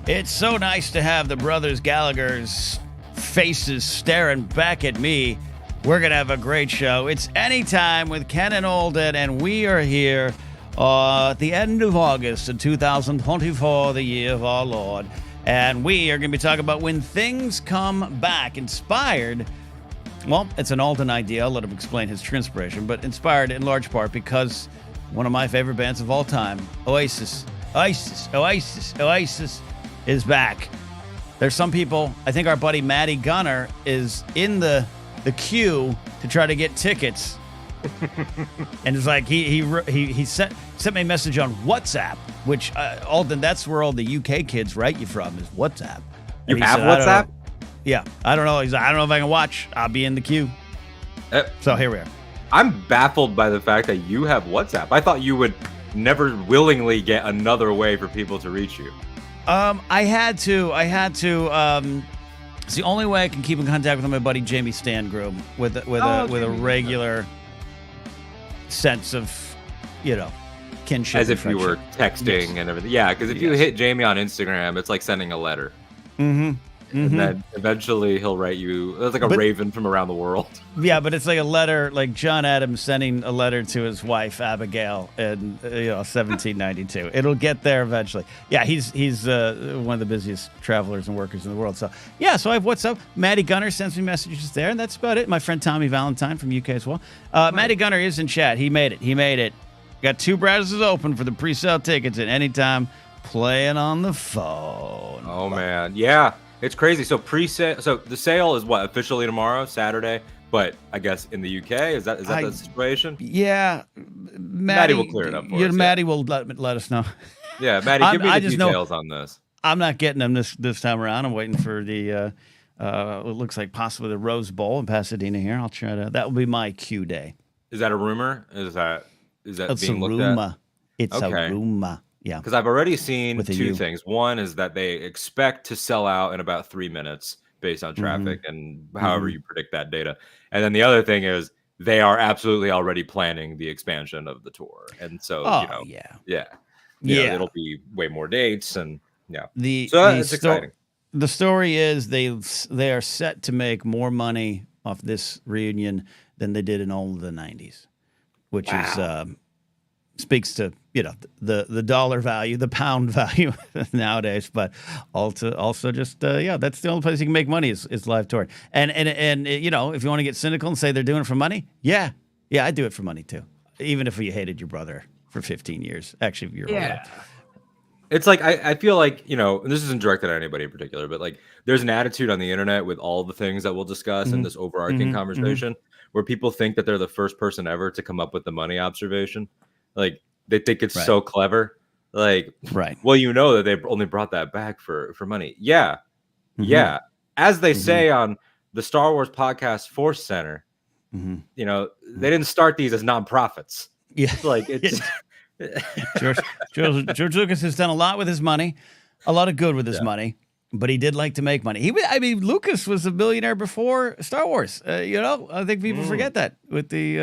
It's so nice to have the brothers Gallagher's faces staring back at me. We're going to have a great show. It's Anytime with Ken and Alden, and we are here at the end of August in 2024, the year of our Lord. And we are going to be talking about when things come back. Inspired, well, it's an Alden idea. I'll let him explain his inspiration, but inspired in large part because one of my favorite bands of all time, Oasis is back. There's some people, I think our buddy Matty Gunner is in the queue to try to get tickets. And it's like he sent me a message on WhatsApp, which Alden, that's where all the UK kids write you from, is WhatsApp. You have WhatsApp? Yeah, I don't know. He's like, I don't know if I can watch. I'll be in the queue. So here we are. I'm baffled by the fact that you have WhatsApp. I thought you would never willingly get another way for people to reach you. I had to. It's the only way I can keep in contact with my buddy Jamie Stangroom with a regular sense of, kinship. As if you were texting and everything. Yeah, because if you hit Jamie on Instagram, it's like sending a letter. Mm-hmm. And then eventually he'll write you. It's like a raven from around the world. Yeah, but it's like a letter, like John Adams sending a letter to his wife Abigail in 1792. It'll get there eventually. Yeah, he's one of the busiest travelers and workers in the world. So yeah, so I have WhatsApp. Matty Gunner sends me messages there, and that's about it. My friend Tommy Valentine from UK as well. Matty Gunner is in chat. He made it. Got 2 browsers open for the pre-sale tickets at Anytime, playing on the phone. Oh man, yeah. It's crazy. So pre-sale. So the sale is what, officially tomorrow, Saturday. But I guess in the UK, is that the situation? Yeah, Maddie will clear it up for us. Maddie will let us know. Yeah, Maddie, give me the details on this. I'm not getting them this time around. I'm waiting for the. It looks like possibly the Rose Bowl in Pasadena here. I'll try to. That will be my Q day. Is that a rumor? Is that it's being looked at? It's okay. a rumor. Yeah, because I've already seen 2 things. One is that they expect to sell out in about 3 minutes based on traffic and however you predict that data. And then the other thing is they are absolutely already planning the expansion of the tour. And so, it'll be way more dates and it's exciting. The story is they are set to make more money off this reunion than they did in all of the 90s, which is speaks to the dollar value, the pound value nowadays, but also just that's the only place you can make money is live touring. And if you want to get cynical and say they're doing it for money, yeah, I do it for money too. Even if you hated your brother for 15 years, actually, you're whole life. It's like I feel like and this isn't directed at anybody in particular, but like there's an attitude on the internet with all the things that we'll discuss in this overarching conversation where people think that they're the first person ever to come up with the money observation. Like they think it's so clever. Like, well, that they've only brought that back for money. Yeah. Yeah. As they say on the Star Wars podcast Force Center, they didn't start these as nonprofits. Yeah. Like it's George Lucas has done a lot with his money, a lot of good with his money, but he did like to make money. Lucas was a billionaire before Star Wars. I think people forget that with the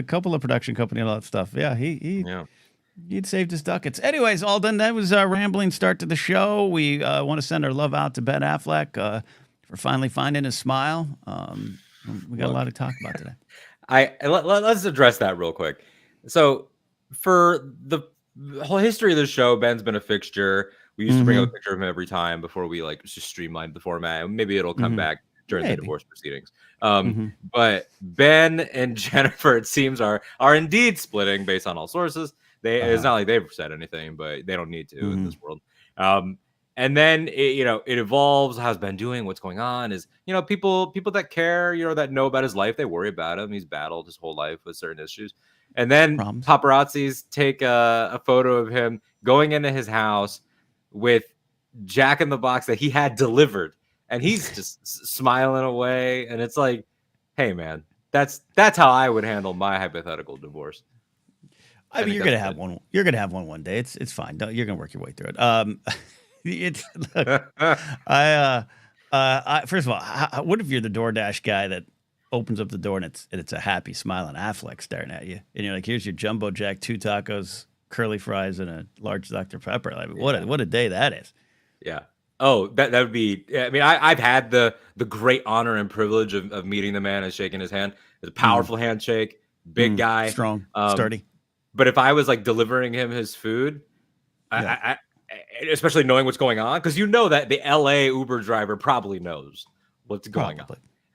Coppola production company and all that stuff. Yeah, he'd saved his ducats. Anyways, Alden, that was a rambling start to the show. We want to send our love out to Ben Affleck for finally finding his smile. We got a lot to talk about today. Let's address that real quick. So for the whole history of the show, Ben's been a fixture. We used to bring up a picture of him every time before we just streamlined the format. Maybe it'll come back during the divorce proceedings. But Ben and Jennifer, it seems, are indeed splitting based on all sources. It's not like they've said anything, but they don't need to in this world. And then it evolves. How's Ben doing? What's going on? Is people that care, that know about his life, they worry about him. He's battled his whole life with certain issues. And then paparazzis take a photo of him going into his house with Jack in the Box that he had delivered, and he's just smiling away. And it's like, hey man, that's how I would handle my hypothetical divorce. I mean, you're gonna have one. You're gonna have one day. It's fine. You're gonna work your way through it. It's look, I first of all, what if you're the DoorDash guy that opens up the door and it's a happy, smiling Affleck staring at you, and you're like, "Here's your jumbo jack, 2 tacos, curly fries, and a large Dr Pepper." Like, what a day that is. Yeah. Oh, that would be. I mean, I've had the great honor and privilege of meeting the man and shaking his hand. It's a powerful handshake, big guy, strong, sturdy. But if I was like delivering him his food, I especially knowing what's going on, because you know that the LA Uber driver probably knows what's going on,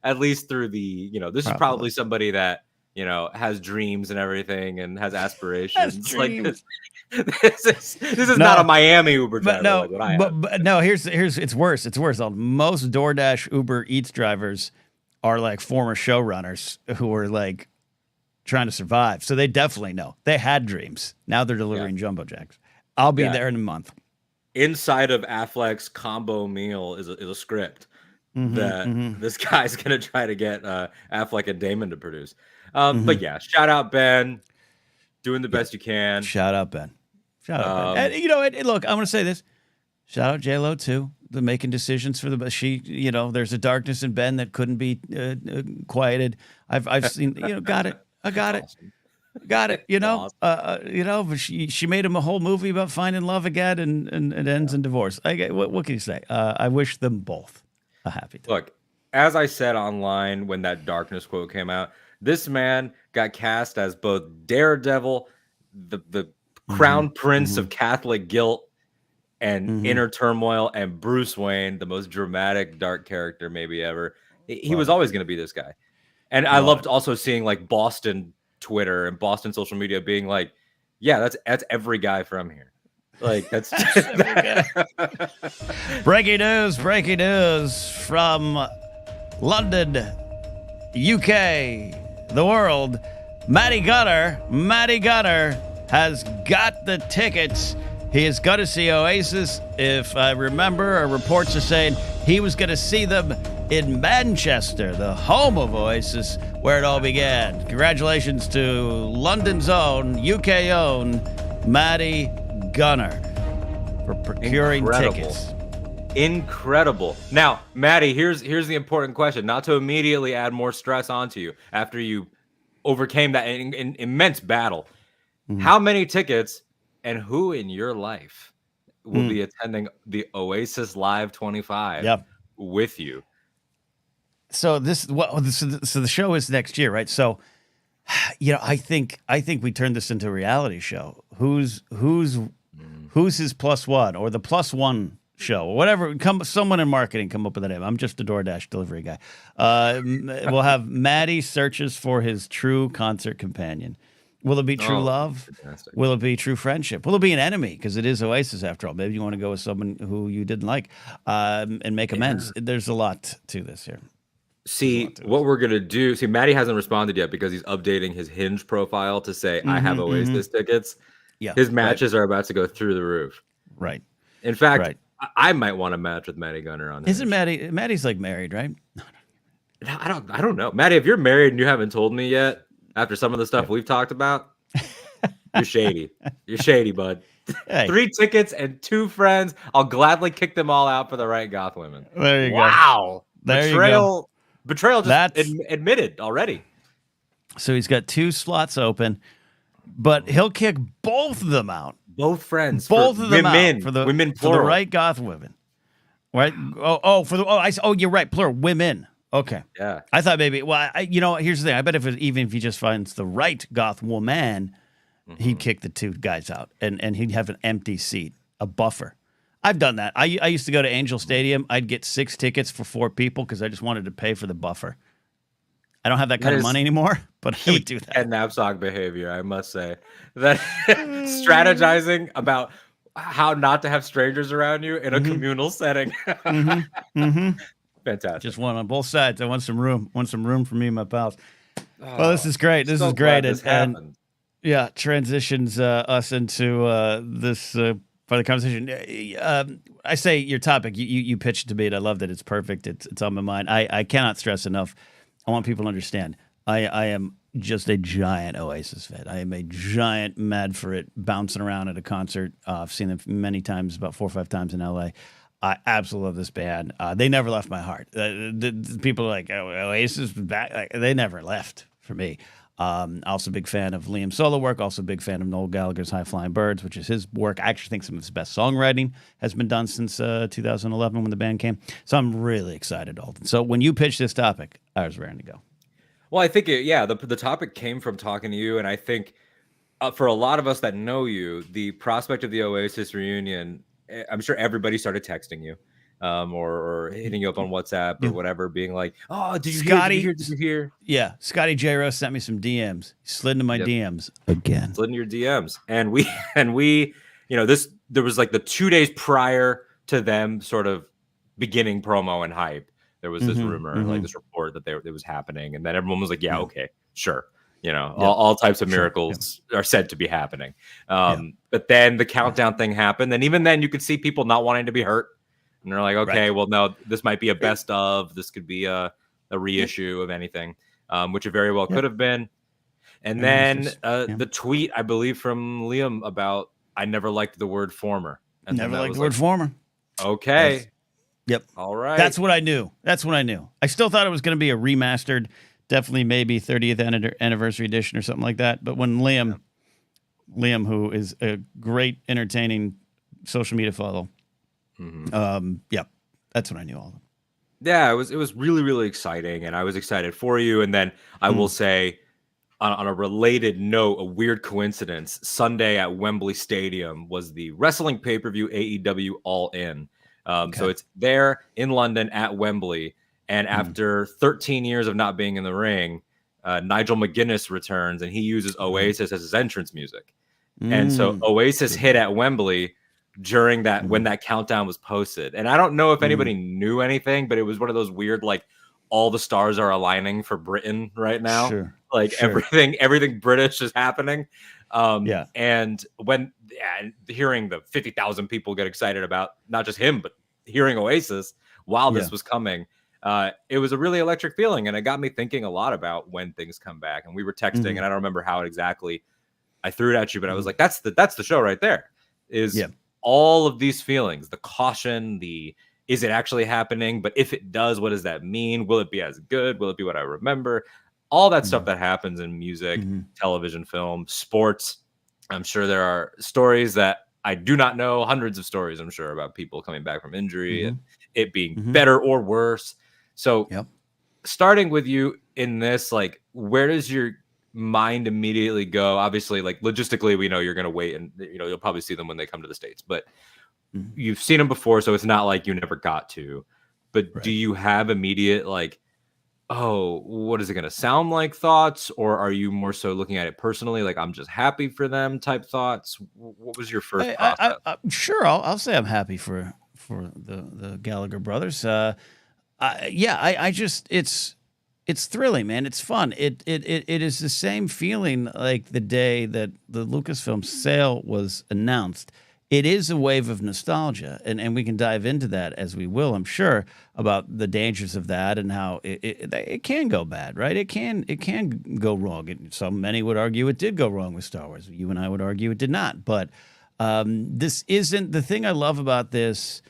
at least through the, this is probably somebody that, has dreams and everything and has aspirations. This is not a Miami Uber driver. But no, here's it's worse. It's worse. Most DoorDash Uber Eats drivers are like former showrunners who are like trying to survive. So they definitely know. They had dreams. Now they're delivering jumbo jacks. I'll be there in a month. Inside of Affleck's combo meal is a script that this guy's going to try to get Affleck and Damon to produce. But yeah, shout out Ben, doing the best you can. Shout out Ben. Shout out Ben. And, look, I'm going to say this. Shout out J-Lo too. The making decisions for the there's a darkness in Ben that couldn't be quieted. I've seen got it. I got it. Awesome. Got it. But she made him a whole movie about finding love again, and it ends in divorce. What can you say? I wish them both a happy time. Look, as I said online when that darkness quote came out, this man got cast as both Daredevil, the crown prince of Catholic guilt and inner turmoil, and Bruce Wayne, the most dramatic dark character maybe ever. He was always going to be this guy. And I loved also seeing like Boston Twitter and Boston social media being like, yeah, that's every guy from here. Like that's breaking news from London, UK, the world. Matty Gunner has got the tickets. He is going to see Oasis. If I remember, reports are saying he was going to see them in Manchester, the home of Oasis, where it all began. Congratulations to London's own, UK own, Matty Gunner for procuring tickets. Incredible. Now, Matty, here's the important question, not to immediately add more stress onto you after you overcame that immense battle. How many tickets and who in your life will be attending the Oasis Live 25 with you? So so the show is next year, right? So, I think we turned this into a reality show. Who's his plus one, or the plus one show, or whatever? Someone in marketing come up with a name. I'm just a DoorDash delivery guy. We'll have Matty searches for his true concert companion. Will it be true love? Fantastic. Will it be true friendship? Will it be an enemy? Because it is Oasis after all. Maybe you want to go with someone who you didn't like and make amends. There's a lot to this here. See, what we're going to do. See, Matty hasn't responded yet because he's updating his Hinge profile to say, I have Oasis tickets. Yeah, his matches are about to go through the roof. Right. In fact, I might want to match with Matty Gunner on Hinge. Isn't Matty's like married, right? I don't know. Matty, if you're married and you haven't told me yet, after some of the stuff we've talked about, you're shady. You're shady, bud. Hey. 3 tickets and 2 friends. I'll gladly kick them all out for the right goth women. There you go. Wow. There you go. Betrayal just admitted already. So he's got 2 slots open, but he'll kick both of them out. Both friends. Both of them out for the women, for the right goth women. Right? You're right. Plural. Women. Okay. Yeah. I thought maybe. Well, here's the thing. I bet even if he just finds the right goth woman, he'd kick the 2 guys out, and he'd have an empty seat, a buffer. I've done that. I used to go to Angel Stadium. I'd get 6 tickets for 4 people because I just wanted to pay for the buffer. I don't have that kind of money anymore, but I would do that. And knapsack behavior, I must say. That strategizing about how not to have strangers around you in a communal setting. Fantastic. Just one on both sides. I want some room. For me and my pals. Well, this is great. This is great. And transitions us into this part of the conversation. I say your topic. You pitched to me, and I love that. It's perfect. It's on my mind. I cannot stress enough. I want people to understand. I am just a giant Oasis fan. I am a giant mad for it, bouncing around at a concert. I've seen them many times, about 4 or 5 times in LA. I absolutely love this band. They never left my heart. The people are like, oh, Oasis back. Like, they never left for me. Also a big fan of Liam's solo work. Also a big fan of Noel Gallagher's High Flying Birds, which is his work. I actually think some of his best songwriting has been done since 2011 when the band came. So I'm really excited, Alden. So when you pitched this topic, I was raring to go. Well, I think the topic came from talking to you, and I think for a lot of us that know you, the prospect of the Oasis reunion, I'm sure everybody started texting you, or hitting you up on WhatsApp or whatever, being like, "Oh, did you hear? Did you hear?" Yeah, Scotty J. Rose sent me some DMs. He slid into my DMs again. Slid into your DMs, and we, there was like the 2 days prior to them sort of beginning promo and hype. There was this rumor, like this report that it was happening, and then everyone was like, "Yeah, okay, sure." All types of miracles are said to be happening. But then the countdown thing happened, and even then, you could see people not wanting to be hurt, and they're like, "Okay, well, no, this might be a best of. This could be a reissue of anything," which it very well could have been. And then the tweet, I believe, from Liam about I never liked the word former. And never liked the word former. Okay. Yep. All right. That's what I knew. I still thought it was going to be a remastered, definitely maybe 30th anniversary edition or something like that. But when Liam, who is a great, entertaining social media follow, that's what I knew all of them. Yeah, it was really, really exciting, and I was excited for you. And then I will say, on a related note, a weird coincidence, Sunday at Wembley Stadium was the wrestling pay-per-view AEW All In. So it's there in London at Wembley. And after 13 years of not being in the ring, Nigel McGuinness returns, and he uses Oasis as his entrance music. And so Oasis hit at Wembley during that, when that countdown was posted. And I don't know if anybody knew anything, but it was one of those weird, like, all the stars are aligning for Britain right now. Everything British is happening. And when hearing the 50,000 people get excited about not just him, but hearing Oasis while this was coming, it was a really electric feeling. And it got me thinking a lot about when things come back. And we were texting, and I don't remember how exactly I threw it at you, but I was like, that's the show right there. Is all of these feelings, the caution, is it actually happening? But if it does, what does that mean? Will it be as good? Will it be what I remember? All that stuff that happens in music, television, film, sports. I'm sure there are stories that I do not know, hundreds of stories, I'm sure, about people coming back from injury and it being better or worse. So starting with you in this, like, where does your mind immediately go? Obviously, like, logistically, we know you're going to wait, and you'll probably see them when they come to the States, but you've seen them before, so it's not like you never got to. But do you have immediate, like, oh, what is it going to sound like thoughts? Or are you more so looking at it personally, like, I'm just happy for them type thoughts? What was your first process? Sure, I'll say I'm happy for the Gallagher brothers. I just, it's thrilling, man. It's fun. It is the same feeling like the day that the Lucasfilm sale was announced. It is a wave of nostalgia, and we can dive into that as we will, I'm sure, about the dangers of that and how it can go bad, right? It can go wrong. Many would argue it did go wrong with Star Wars. You and I would argue it did not. But this isn't the thing I love about this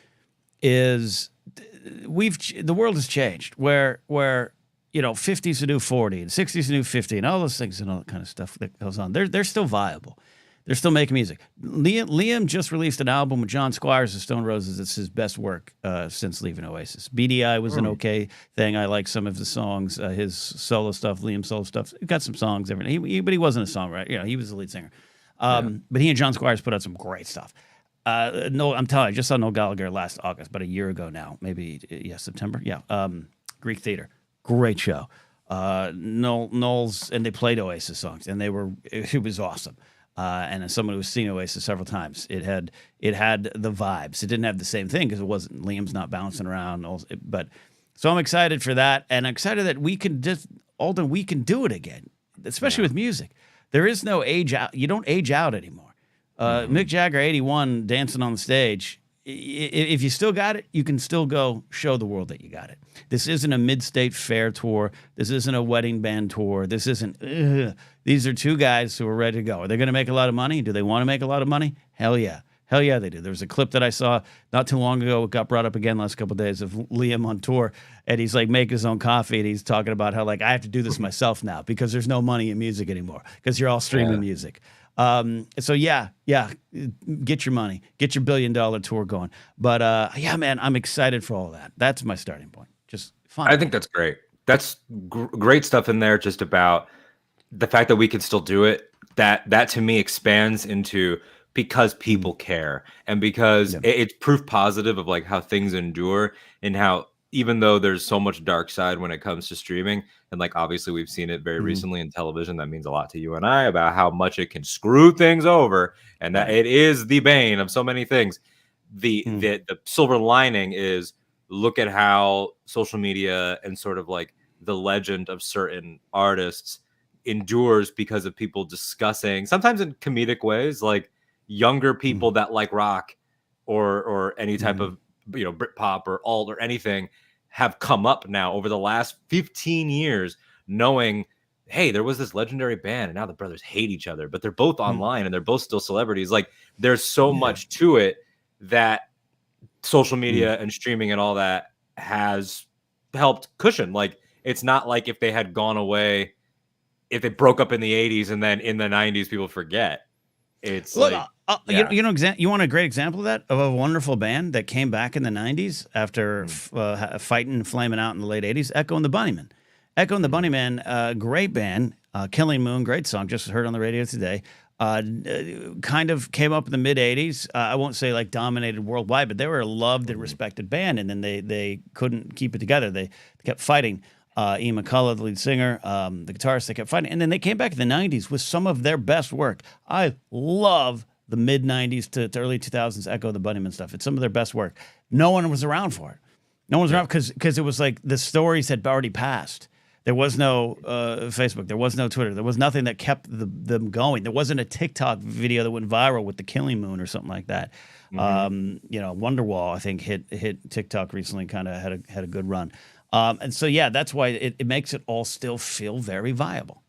is the world has changed where 50's the new 40 and 60's the new 50 and all those things and all that kind of stuff that goes on. They're still viable. They're still making music. Liam just released an album with John Squires of Stone Roses. It's his best work since leaving Oasis. BDI was an okay thing. I like some of the songs, his solo stuff, Liam's solo stuff. He got some songs, everything. But he wasn't a songwriter. He was the lead singer. But he and John Squires put out some great stuff. No, I'm telling you, I just saw Noel Gallagher last August, about a year ago now. Maybe, September. Greek Theater. Great show. Noel's, and they played Oasis songs, and it was awesome. And as someone who's seen Oasis several times, it had the vibes. It didn't have the same thing because it wasn't, Liam's not bouncing around. But so I'm excited for that, and I'm excited that we can do it again, especially with music. There is no age out. You don't age out anymore. Mick Jagger, 81, dancing on the stage. if you still got it, you can still go show the world that you got it. This isn't a mid-state fair tour. This isn't a wedding band tour. This isn't. These are two guys who are ready to go. Are they going to make a lot of money? Do they want to make a lot of money? Hell yeah. Hell yeah, they do. There was a clip that I saw not too long ago. It got brought up again last couple of days of Liam on tour, and he's like making his own coffee, and he's talking about how like I have to do this myself now because there's no money in music anymore because you're all streaming music. So yeah, get your money, get your $1 billion tour going. But yeah, man, I'm excited for all of that. That's my starting point. Just fun. I think that's great. That's great stuff in there. Just about the fact that we can still do it. That to me expands into because people care and because it's proof positive of like how things endure and how even though there's so much dark side when it comes to streaming, and like obviously we've seen it very recently in television, that means a lot to you and I about how much it can screw things over and that it is the bane of so many things. The silver lining is look at how social media and sort of like the legend of certain artists endures because of people discussing, sometimes in comedic ways, like younger people that like rock or any type of Britpop or alt or anything have come up now over the last 15 years knowing, hey, there was this legendary band and now the brothers hate each other, but they're both online and they're both still celebrities. Like there's so much to it that social media and streaming and all that has helped cushion. Like it's not like if they had gone away, if it broke up in the 80s and then in the 90s people forget. It's Look, you want a great example of that, of a wonderful band that came back in the 90s after fighting and flaming out in the late 80s, Echo and the Bunnymen. Echo and the Bunnymen, great band, Killing Moon, great song, just heard on the radio today. Kind of came up in the mid 80s. I won't say like dominated worldwide, but they were a loved and respected band, and then they couldn't keep it together. They kept fighting. Ian McCullough, the lead singer, the guitarist, they kept fighting. And then they came back in the 90s with some of their best work. I love the mid 90s to early 2000s Echo the Bunnymen stuff. It's some of their best work. No one was around for it. No one was around because it was like the stories had already passed. There was no Facebook. There was no Twitter. There was nothing that kept them going. There wasn't a TikTok video that went viral with the Killing Moon or something like that. Wonderwall, I think, hit TikTok recently, kind of had a good run. And so, yeah, that's why it makes it all still feel very viable.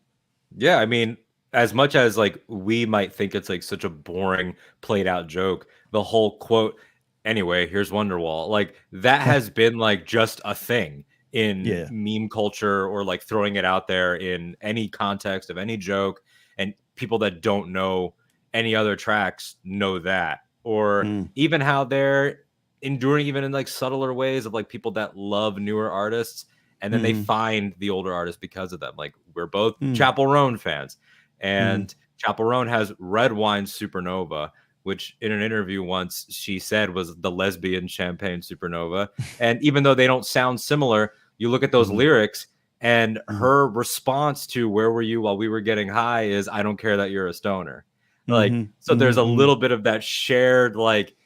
Yeah, I mean, as much as like we might think it's like such a boring, played out joke, the whole quote, anyway, here's Wonderwall, like that has been like just a thing in meme culture or like throwing it out there in any context of any joke. And people that don't know any other tracks know that. Or even how they're enduring even in like subtler ways of like people that love newer artists and then they find the older artists because of them. Like we're both Chappell Roan fans, and Chappell Roan has Red Wine Supernova, which in an interview once she said was the lesbian champagne supernova. And even though they don't sound similar, you look at those lyrics and her response to "Where were you while we were getting high" is "I don't care that you're a stoner." Like so there's a little bit of that shared like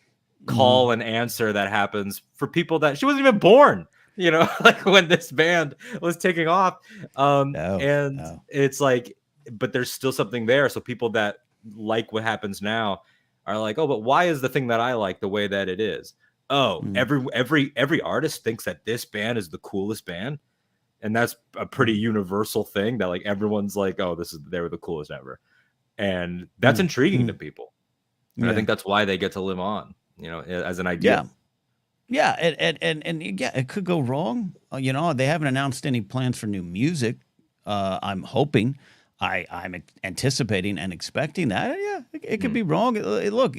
call and answer that happens for people that she wasn't even born, like when this band was taking off. It's like, but there's still something there. So people that like what happens now are like, oh, but why is the thing that I like the way that it is? Oh, every artist thinks that this band is the coolest band. And that's a pretty universal thing that like, everyone's like, oh, they were the coolest ever. And that's intriguing to people. And I think that's why they get to live on. As an idea. Yeah. And it could go wrong. They haven't announced any plans for new music. I'm hoping, I'm anticipating and expecting that. Yeah, it could be wrong. Look,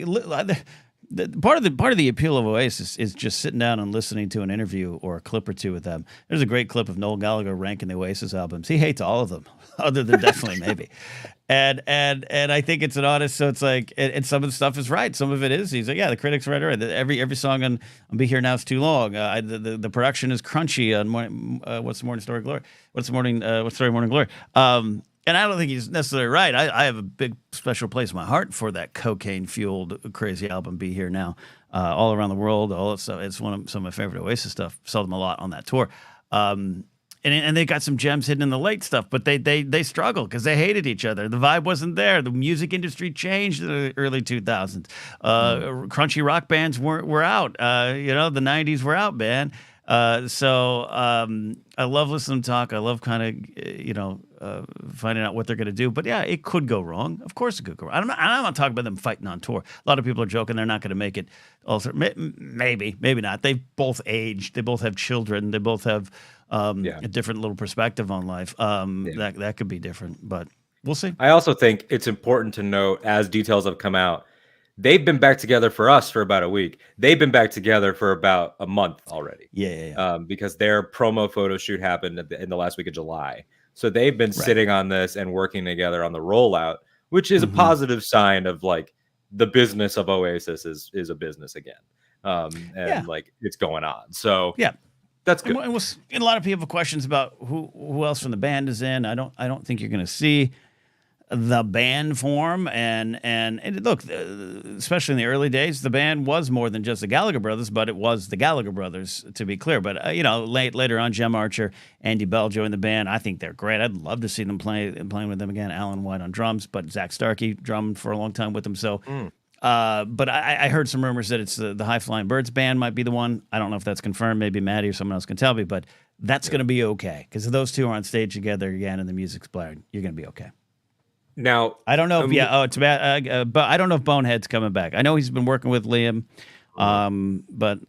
part of the appeal of Oasis is just sitting down and listening to an interview or a clip or two with them. There's a great clip of Noel Gallagher ranking the Oasis albums. He hates all of them, other than definitely maybe. And I think it's an honest. So it's like, and some of the stuff is right. Some of it is. He's like, yeah, the critics are right. Every song on "Be Here Now" is too long. The production is crunchy on What's the Morning Story Glory. What's Story Morning Glory. And I don't think he's necessarily right. I have a big special place in my heart for that cocaine-fueled crazy album, "Be Here Now," all around the world, all that stuff. It's some of my favorite Oasis stuff. Saw them a lot on that tour. and they got some gems hidden in the late stuff, but they struggled because they hated each other. The vibe wasn't there. The music industry changed in the early 2000s. Crunchy rock bands were out. The 90s were out, man. I love listening to them talk. I love kind of, finding out what they're going to do. But yeah, it could go wrong. Of course it could go wrong. I'm not talking about them fighting on tour. A lot of people are joking they're not going to make it. Also, maybe not. They've both aged. They both have children. They both have a different little perspective on life. That could be different, but we'll see. I also think it's important to note, as details have come out, they've been back together for us for about a week. They've been back together for about a month already. Because their promo photo shoot happened in the last week of July. So they've been sitting on this and working together on the rollout, which is a positive sign of like the business of Oasis is a business again. Like it's going on. So that's good. And a lot of people have questions about who else from the band is in. I don't think you're going to see the band form, and look, especially in the early days, the band was more than just the Gallagher brothers, but it was the Gallagher brothers, to be clear. But later on, Jem Archer, Andy Bell joined the band. I think they're great. I'd love to see them playing with them again. Alan White on drums, but Zach Starkey drummed for a long time with them. So, but I heard some rumors that it's the High Flying Birds band might be the one. I don't know if that's confirmed. Maybe Maddie or someone else can tell me, but that's going to be okay because if those two are on stage together again and the music's blaring, you're going to be okay. Now I don't know if it's bad, but I don't know if Bonehead's coming back. I know he's been working with Liam, but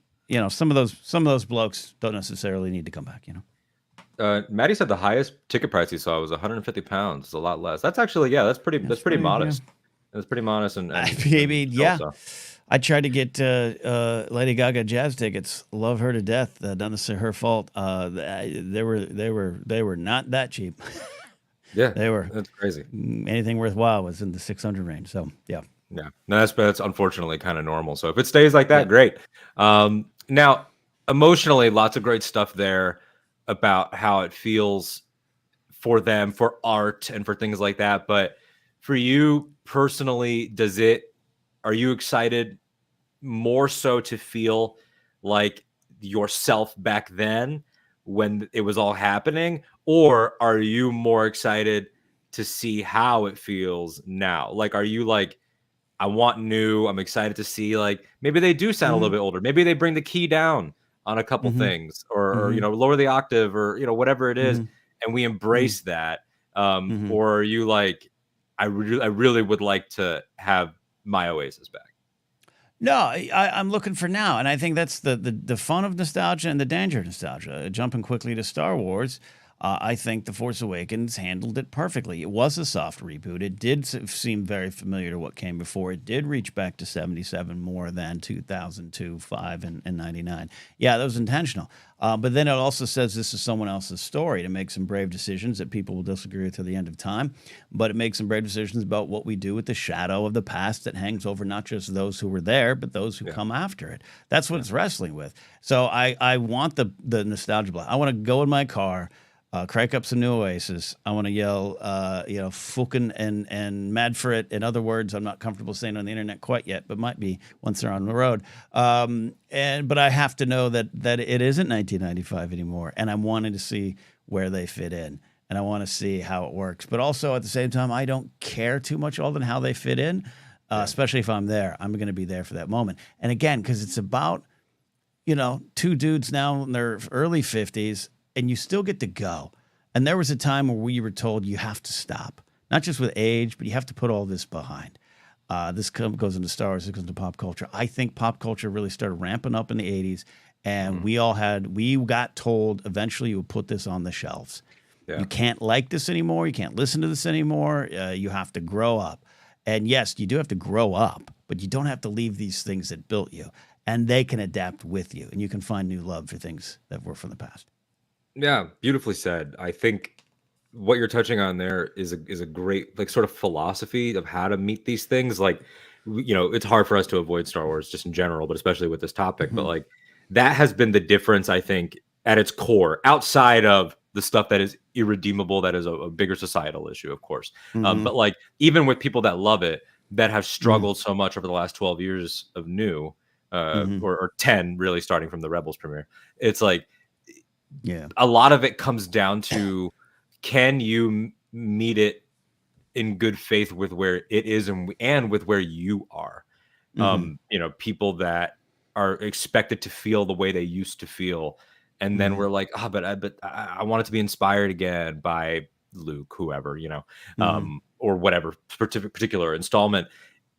some of those blokes don't necessarily need to come back. Maddie said the highest ticket price he saw was 150 pounds. It's a lot less. That's actually that's pretty modest. Yeah. That's pretty modest and I tried to get Lady Gaga jazz tickets. Love her to death. Not necessarily her fault. They were not that cheap. Yeah, they were. That's crazy. Anything worthwhile was in the 600 range. So yeah. No, that's unfortunately kind of normal. So if it stays like that, great. Now, emotionally, lots of great stuff there about how it feels for them, for art, and for things like that. But for you personally, are you excited more so to feel like yourself back then when it was all happening, or are you more excited to see how it feels now? Like, are you like, I want new, I'm excited to see, like, maybe they do sound a little bit older. Maybe they bring the key down on a couple things or lower the octave or, whatever it is. And we embrace that. Or are you like, I really would like to have my Oasis back? No, I'm looking for now, and I think that's the fun of nostalgia and the danger of nostalgia. Jumping quickly to Star Wars, I think The Force Awakens handled it perfectly. It was a soft reboot. It did seem very familiar to what came before. It did reach back to 77 more than 2002, 5, and 99. Yeah, that was intentional. But then it also says this is someone else's story to make some brave decisions that people will disagree with to the end of time. But it makes some brave decisions about what we do with the shadow of the past that hangs over not just those who were there, but those who come after it. That's what it's wrestling with. So I want the nostalgia blast. I want to go in my car, crank up some new Oasis. I want to yell, Fukin and mad for it. In other words, I'm not comfortable saying on the internet quite yet, but might be once they're on the road. But I have to know that it isn't 1995 anymore, and I'm wanting to see where they fit in, and I want to see how it works. But also at the same time, I don't care too much all than how they fit in, especially if I'm there. I'm going to be there for that moment. And again, because it's about two dudes now in their early 50s. And you still get to go. And there was a time where we were told you have to stop, not just with age, but you have to put all this behind. This goes into Star Wars, this goes into pop culture. I think pop culture really started ramping up in the 80s, and we got told eventually you would put this on the shelves. Yeah. You can't like this anymore. You can't listen to this anymore. You have to grow up. And yes, you do have to grow up, but you don't have to leave these things that built you. And they can adapt with you, and you can find new love for things that were from the past. Yeah, beautifully said. I think what you're touching on there is a great like sort of philosophy of how to meet these things. Like, it's hard for us to avoid Star Wars just in general, but especially with this topic. But like that has been the difference, I think, at its core, outside of the stuff that is irredeemable, that is a bigger societal issue, of course. But like even with people that love it, that have struggled so much over the last 12 years of new, or 10 really starting from the Rebels premiere, it's like Yeah. a lot of it comes down to, can you meet it in good faith with where it is and with where you are? You know, people that are expected to feel the way they used to feel, and then we're like, oh, but I want it to be inspired again by Luke, whoever, you know, or whatever particular installment.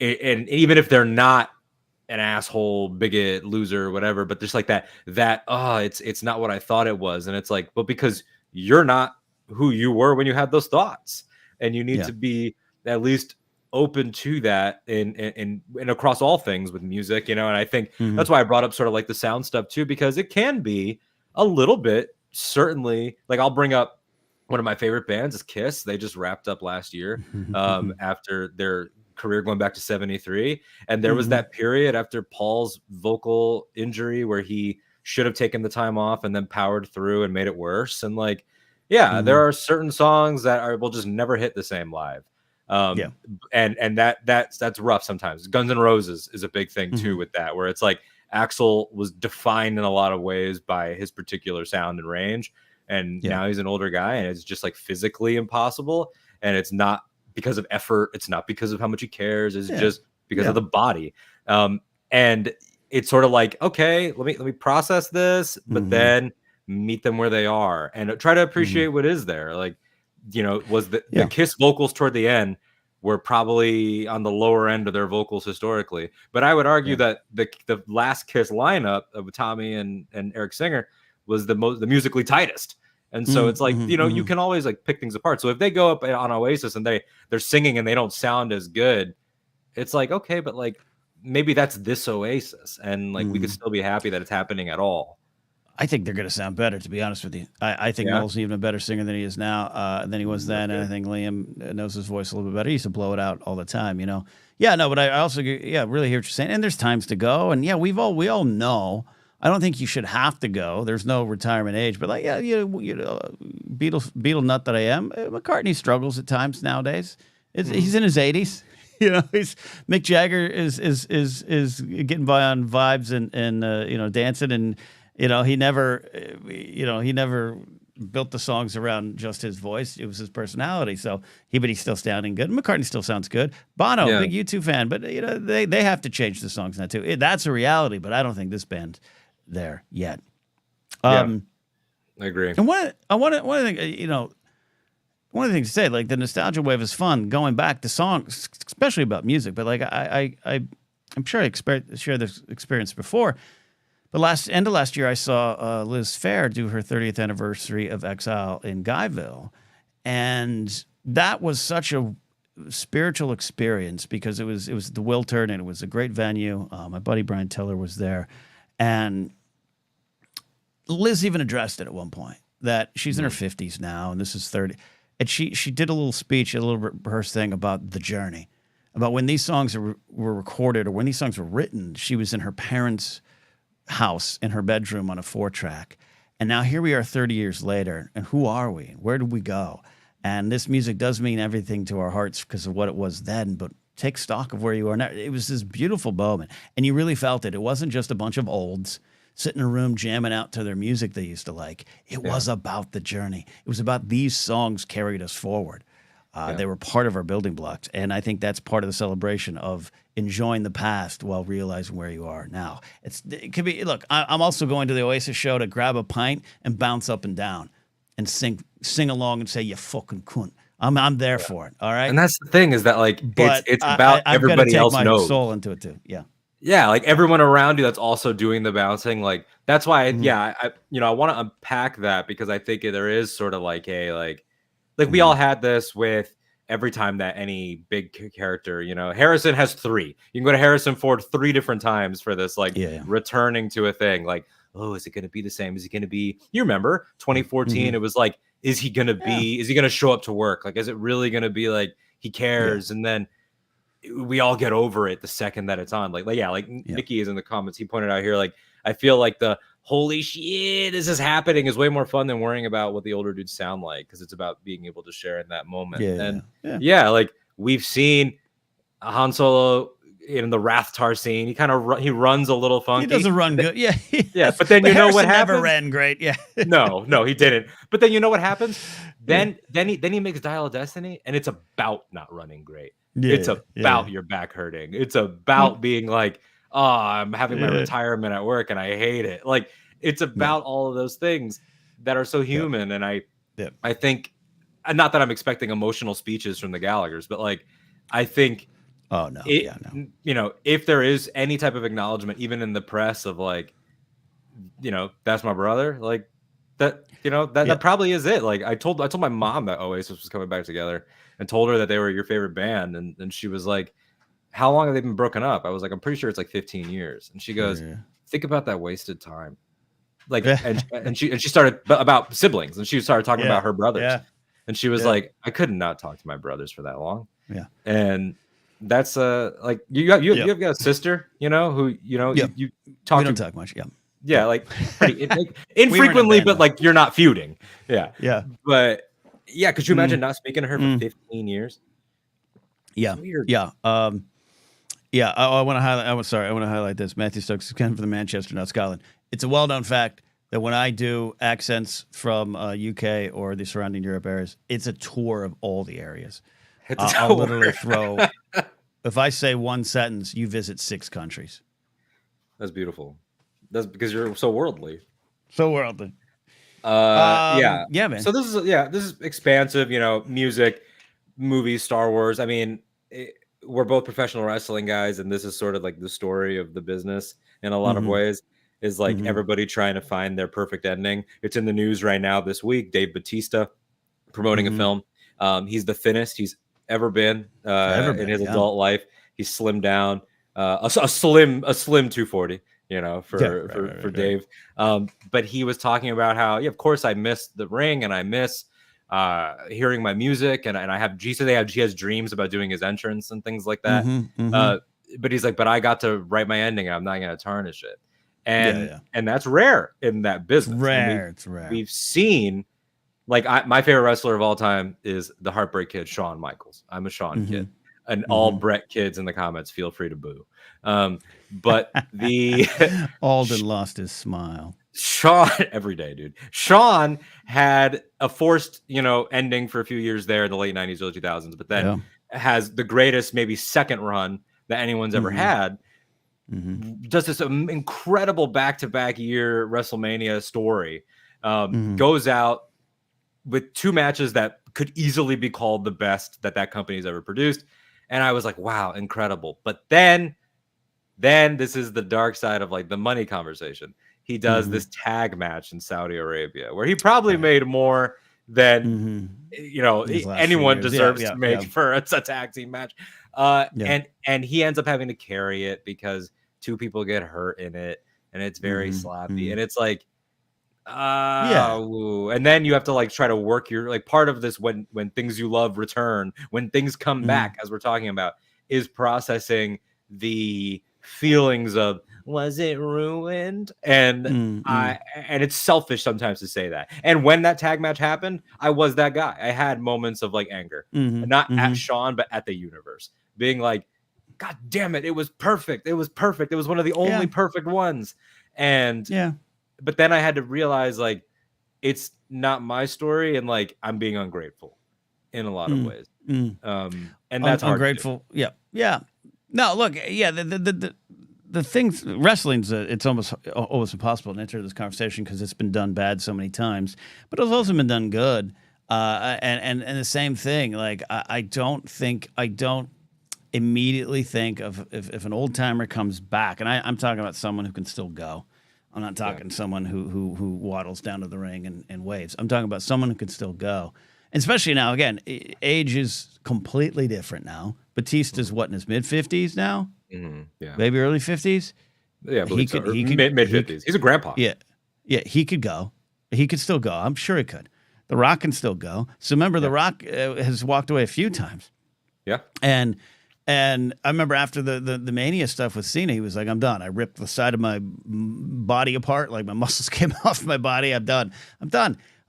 And even if they're not an asshole, bigot, loser, whatever, but just like it's not what I thought it was. And it's like, but because you're not who you were when you had those thoughts, and you need to be at least open to that and across all things with music, you know. And I think that's why I brought up sort of like the sound stuff too, because it can be a little bit, certainly. Like, I'll bring up one of my favorite bands is Kiss. They just wrapped up last year after their career going back to 73, and there was that period after Paul's vocal injury where he should have taken the time off and then powered through and made it worse. And like, there are certain songs that will just never hit the same live. And that's rough sometimes. Guns N' Roses is a big thing too with that, where it's like Axl was defined in a lot of ways by his particular sound and range, and now he's an older guy and it's just like physically impossible. And it's not because of effort, it's not because of how much he cares, it's just because of the body. And it's sort of like, okay, let me process this, but then meet them where they are and try to appreciate what is there. Like, you know, was the Kiss vocals toward the end were probably on the lower end of their vocals historically, but I would argue that the last Kiss lineup of Tommy and Eric Singer was the musically tightest. And so it's like, you know, you can always like pick things apart. So if they go up on Oasis and they're singing and they don't sound as good, it's like, okay, but like maybe that's this Oasis, and like we could still be happy that it's happening at all. I think they're going to sound better, to be honest with you. I think Noel's even a better singer than he is now, than he was then. And I think Liam knows his voice a little bit better. He used to blow it out all the time, you know? Yeah, no, but I also, really hear what you're saying. And there's times to go. And we all know. I don't think you should have to go. There's no retirement age. But like, Beatle nut that I am, McCartney struggles at times nowadays. He's in his 80s. You know, Mick Jagger is getting by on vibes and dancing, and he never built the songs around just his voice. It was his personality. So but he's still sounding good. McCartney still sounds good. Bono, big U2 fan, but they have to change the songs now too. That's a reality, but I don't think this band's there yet. I agree. And one of the things to say, like, the nostalgia wave is fun, going back to songs, especially about music. But like I'm sure I shared this experience before. But end of last year, I saw Liz Phair do her 30th anniversary of Exile in Guyville, and that was such a spiritual experience because it was the Wiltern, and it was a great venue. My buddy Brian Tiller was there, and Liz even addressed it at one point that she's in her 50s now, and this is 30. And she did a little speech, a little rehearsed thing about the journey, about when these songs were recorded or when these songs were written. She was in her parents' house in her bedroom on a 4-track. And now here we are 30 years later, and who are we? Where did we go? And this music does mean everything to our hearts because of what it was then, but take stock of where you are now. It was this beautiful moment, and you really felt it. It wasn't just a bunch of olds sitting in a room jamming out to their music they used to like. It was about the journey. It was about these songs carried us forward. They were part of our building blocks, and I think that's part of the celebration of enjoying the past while realizing where you are now. It could be. Look, I'm also going to the Oasis show to grab a pint and bounce up and down, and sing along and say "you fucking cunt." I'm there for it. All right. And that's the thing, is that like it's about I've everybody take else my knows. soul into it too. Yeah. Yeah, like everyone around you that's also doing the bouncing. Like that's why I want to unpack that, because I think there is sort of like we all had this with every time that any big character, Harrison has 3. You can go to Harrison Ford 3 different times for this, returning to a thing. Like, oh, is it going to be the same? Is he going to be, you remember 2014, it was like, is he going to show up to work? Like, is it really going to be like he cares? And then we all get over it the second that it's on. Nikki is in the comments. He pointed out here, like, I feel like the holy shit, this is happening is way more fun than worrying about what the older dudes sound like, because it's about being able to share in that moment. Like we've seen Han Solo in the Rathtar scene. He kind of he runs a little funky. He doesn't run good. Yeah. Yeah. But then you know what happens? Never ran great. Yeah. No, he didn't. But then you know what happens? Then he makes Dial of Destiny, and it's about not running great. It's about your back hurting. It's about being like, oh, I'm having my retirement at work and I hate it. Like, it's about all of those things that are so human. And I think, and not that I'm expecting emotional speeches from the Gallaghers, but like, I think, you know, if there is any type of acknowledgement, even in the press, of like, you know, that's my brother, like that, you know, that probably is it. Like, I told my mom that Oasis was coming back together, and told her that they were your favorite band, and she was like, how long have they been broken up? I was like, I'm pretty sure it's like 15 years. And she goes, think about that wasted time. Like, and she started about siblings, and she started talking about her brothers. Yeah. And she was like, I could not talk to my brothers for that long. Yeah. And that's like you've got a sister, you know, who, you know, you talk. We don't talk much. Yeah. Like pretty infrequently, but like you're not feuding. Yeah. Yeah. But yeah. Could you imagine not speaking to her for 15 years? Yeah. Yeah. I want to highlight. I want to highlight this. Matthew Stokes is kind of from Manchester, not Scotland. It's a well-known fact that when I do accents from UK or the surrounding Europe areas, it's a tour of all the areas. I'll literally throw. If I say one sentence, you visit 6 countries. That's beautiful. That's because you're so worldly. So worldly. Yeah, man. So this is expansive. You know, music, movies, Star Wars. I mean, we're both professional wrestling guys, and this is sort of like the story of the business in a lot of ways. Is like everybody trying to find their perfect ending. It's in the news right now this week. Dave Bautista promoting a film. He's the thinnest he's ever been in his adult life. He's slimmed down, a slim 240. You know, for Dave. But he was talking about how, of course, I miss the ring, and I miss hearing my music, and I have. He has dreams about doing his entrance and things like that. But he's like, but I got to write my ending, and I'm not going to tarnish it. And that's rare in that business. It's rare. We've seen, like, my favorite wrestler of all time is the Heartbreak Kid, Shawn Michaels. I'm a Shawn kid, and all Brett kids in the comments, feel free to boo. But the Alden lost his smile. Shawn every day, dude. Shawn had a forced, ending for a few years there in the late 90s, early 2000s, but then has the greatest, maybe second run that anyone's ever had. Just this incredible back-to-back year WrestleMania story. Goes out with 2 matches that could easily be called the best that company's ever produced. And I was like, wow, incredible. But then this is the dark side of like the money conversation. He does this tag match in Saudi Arabia where he probably made more than anyone deserves to make for a tag team match. And he ends up having to carry it because 2 people get hurt in it, and it's very sloppy. And it's like, and then you have to like try to work your, like, part of this when things you love return, when things come back, as we're talking about, is processing the feelings of, was it ruined? And and it's selfish sometimes to say that. And when that tag match happened, I was that guy. I had moments of like anger, not at Shawn, but at the universe, being like, God damn it, it was perfect. It was perfect. It was one of the only perfect ones. And but then I had to realize, like, it's not my story, and like I'm being ungrateful in a lot of ways. And that's ungrateful. Yeah. No, look, the things, wrestling's it's almost impossible to enter this conversation because it's been done bad so many times, but it's also been done good. And the same thing, like I don't immediately think of if an old timer comes back, and I'm talking about someone who can still go. I'm not talking someone who waddles down to the ring and waves. I'm talking about someone who can still go. And especially now, again, age is completely different now. Batista's what, in his mid-50s now? Maybe early 50s? Yeah, he could mid-50s. He's a grandpa. Yeah, he could go. He could still go. I'm sure he could. The Rock can still go. So remember, The Rock has walked away a few times. Yeah. And I remember after the Mania stuff with Cena, he was like, I'm done. I ripped the side of my body apart. Like, my muscles came off my body. I'm done.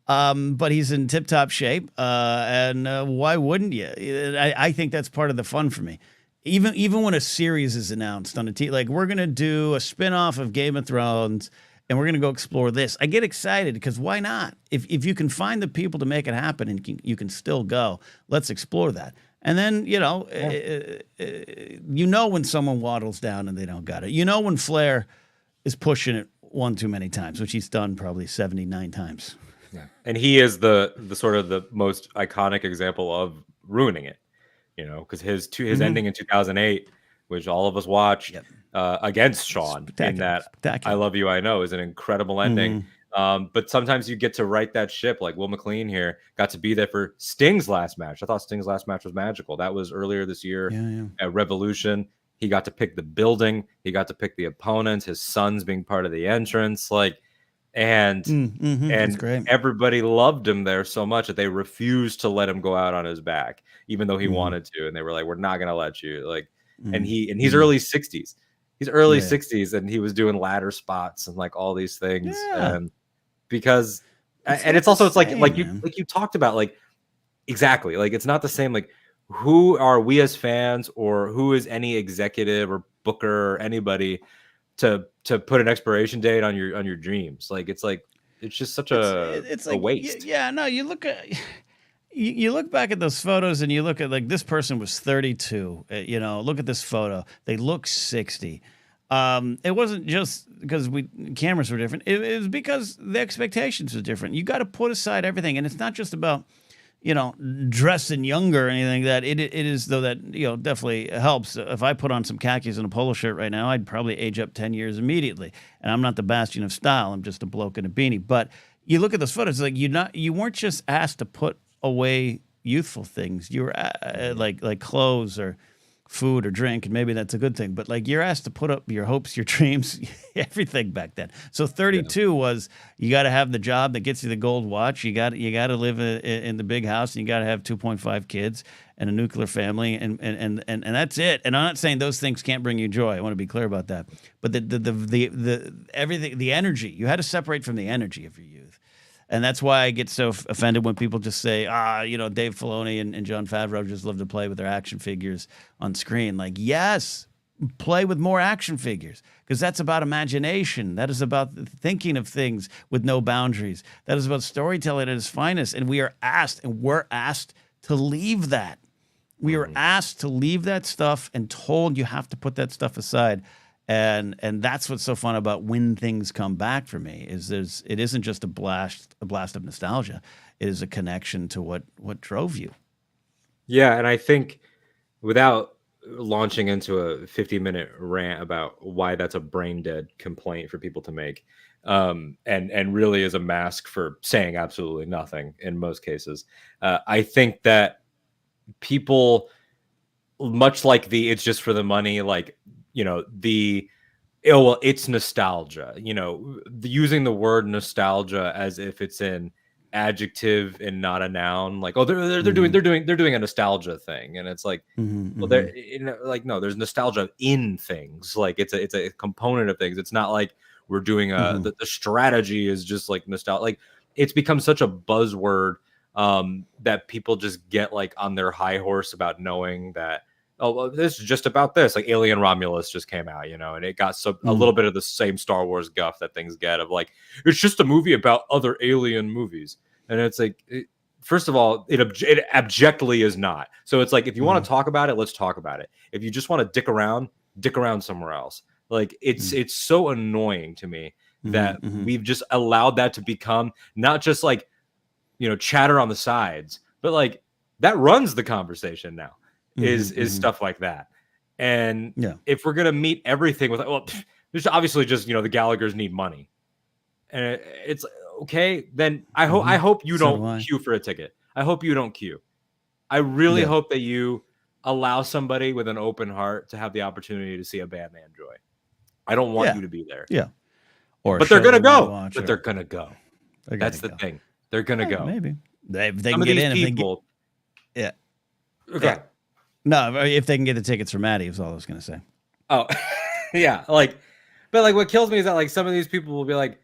But he's in tip-top shape. And why wouldn't you? I think that's part of the fun for me. even when a series is announced on a TV, like we're gonna do a spinoff of Game of Thrones, and we're gonna go explore this. I get excited because why not? If you can find the people to make it happen and you can still go, let's explore that. And then you know when someone waddles down and they don't got it. You know when Flair is pushing it one too many times, which he's done probably 79 times. Yeah. And he is the sort of the most iconic example of ruining it, because his ending in 2008, which all of us watched against Shawn in that I Love You, I Know, is an incredible ending. But sometimes you get to write that ship, like Will McLean here got to be there for Sting's last match. I thought Sting's last match was magical. That was earlier this year at Revolution. He got to pick the building. He got to pick the opponents, his sons being part of the entrance. And everybody loved him there so much that they refused to let him go out on his back, even though he wanted to. And they were like, we're not going to let you. And he's early 60s. He's early 60s, and he was doing ladder spots and like all these things. And because it's also like you talked about, exactly, it's not the same. Like, who are we as fans, or who is any executive or booker or anybody to put an expiration date on your dreams? It's just such a waste. You look back at those photos and you look at this person was 32. Look at this photo. They look 60. It wasn't just because cameras were different. It was because the expectations were different. You got to put aside everything, and it's not just about dressing younger or anything. That it is, though, that definitely helps. If I put on some khakis and a polo shirt right now, I'd probably age up 10 years immediately. And I'm not the bastion of style. I'm just a bloke in a beanie. But you look at those photos, you weren't just asked to put away youthful things. You were like clothes or food or drink, and maybe that's a good thing, but you're asked to put up your hopes, your dreams, everything back then. So 32 was, you got to have the job that gets you the gold watch. You got to live in the big house, and you got to have 2.5 kids and a nuclear family, and that's it. And I'm not saying those things can't bring you joy. I want to be clear about that. But the everything, the energy, you had to separate from the energy of your youth. And that's why I get so offended when people just say, Dave Filoni and Jon Favreau just love to play with their action figures on screen. Yes, play with more action figures, because that's about imagination. That is about thinking of things with no boundaries. That is about storytelling at its finest. And we're asked to leave that. We are asked to leave that stuff and told you have to put that stuff aside. And that's what's so fun about when things come back for me, is it isn't just a blast of nostalgia. It is a connection to what drove you. Yeah, and I think, without launching into a 50-minute rant about why that's a brain dead complaint for people to make, and really is a mask for saying absolutely nothing in most cases, I think that people, much like it's just for the money, it's nostalgia, using the word nostalgia as if it's an adjective and not a noun, they're doing a nostalgia thing, and it's no, there's nostalgia in things. It's a component of things. It's not like we're doing the strategy is just nostalgia. It's become such a buzzword that people just get on their high horse about knowing that, oh, well, this is just about this. Alien Romulus just came out, and it got a little bit of the same Star Wars guff that things get of it's just a movie about other alien movies. And it's first of all, it abjectly is not. So it's if you want to talk about it, let's talk about it. If you just want to dick around somewhere else. It's so annoying to me that we've just allowed that to become not just chatter on the sides, but that runs the conversation now. Is stuff like that. And if we're gonna meet everything with there's obviously just the Gallaghers need money, and it's okay, then I hope you don't queue for a ticket. I hope you don't queue. I really hope that you allow somebody with an open heart to have the opportunity to see a band they enjoy. I don't want you to be there. But they're gonna go. They're gonna go. That's the thing. They're gonna go. Maybe they can get in. People, okay. Yeah. No, if they can get the tickets for Maddie, is all I was going to say. Oh, yeah. But what kills me is that some of these people will be like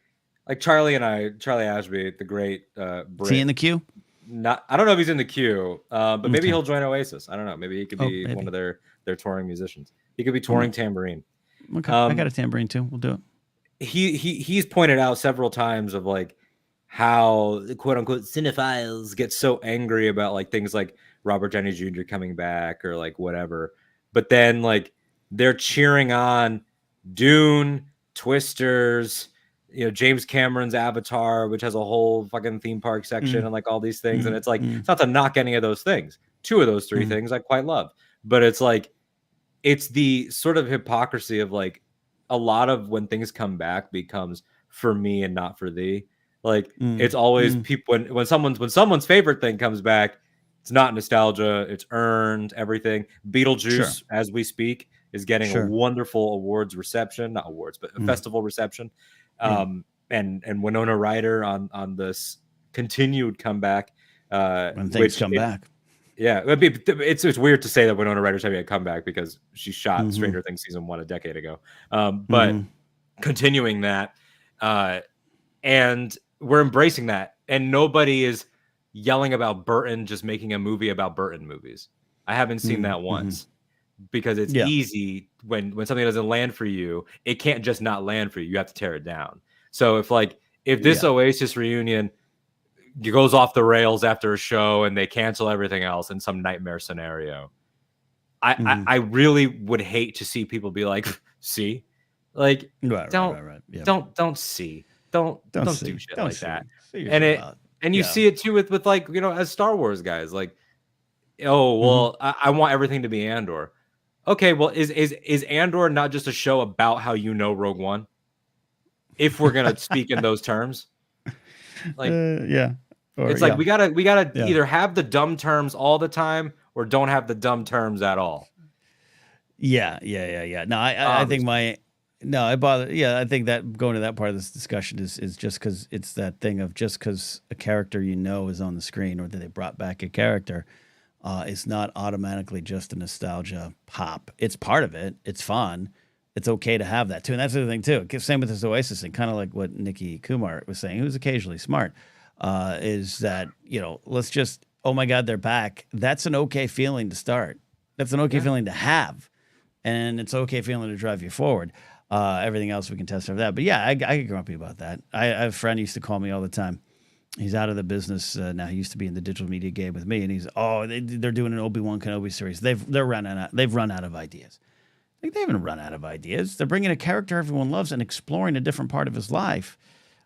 Charlie Ashby, the great Brit. Is he in the queue? not. I don't know if he's in the queue, but maybe Okay. he'll join Oasis. I don't know. Maybe he could be one of their touring musicians. He could be touring tambourine. Okay, I got a tambourine too. We'll do it. He's pointed out several times of like how quote unquote cinephiles get so angry about like things like Robert Downey Jr. coming back or like whatever, but then like they're cheering on Dune, Twisters, James Cameron's Avatar, which has a whole fucking theme park section and like all these things. And it's like, it's not to knock any of those things. Two of those three things I quite love, but it's like, it's the sort of hypocrisy of like a lot of when things come back becomes for me and not for thee. Like it's always people when someone's favorite thing comes back, it's not nostalgia, it's earned everything. Beetlejuice, as we speak, is getting a wonderful awards reception, not awards, but a festival reception. And Winona Ryder on this continued comeback. When things come back. Yeah, it's weird to say that Winona Ryder's having a comeback because she shot Stranger Things season 1 a decade ago. But continuing that, and we're embracing that, and nobody is yelling about Burton just making a movie about Burton movies. I haven't seen that once because it's easy when something doesn't land for you, it can't just not land for you. You have to tear it down. So if this Oasis reunion goes off the rails after a show and they cancel everything else in some nightmare scenario, I really would hate to see people be like, see, like don't see. Don't do shit like that. And you see it too with like, as Star Wars guys, like, oh, well, I want everything to be Andor. Okay, well, is Andor not just a show about how Rogue One? If we're gonna speak in those terms, like, it's like we gotta either have the dumb terms all the time or don't have the dumb terms at all. Yeah. No, I think I think that going to that part of this discussion is just because it's that thing of just because a character is on the screen or that they brought back a character, it's not automatically just a nostalgia pop. It's part of it. It's fun. It's okay to have that too. And that's the other thing too. Same with this Oasis thing, kind of like what Nikki Kumar was saying, who's occasionally smart, is that, let's just, oh my God, they're back. That's an okay feeling to start. That's an okay feeling to have. And it's okay feeling to drive you forward. Everything else we can test over that. But yeah, I get grumpy about that. I have a friend who used to call me all the time. He's out of the business now. He used to be in the digital media game with me, and he's they're doing an Obi-Wan Kenobi series. They've run out of ideas. Like, they haven't run out of ideas. They're bringing a character everyone loves and exploring a different part of his life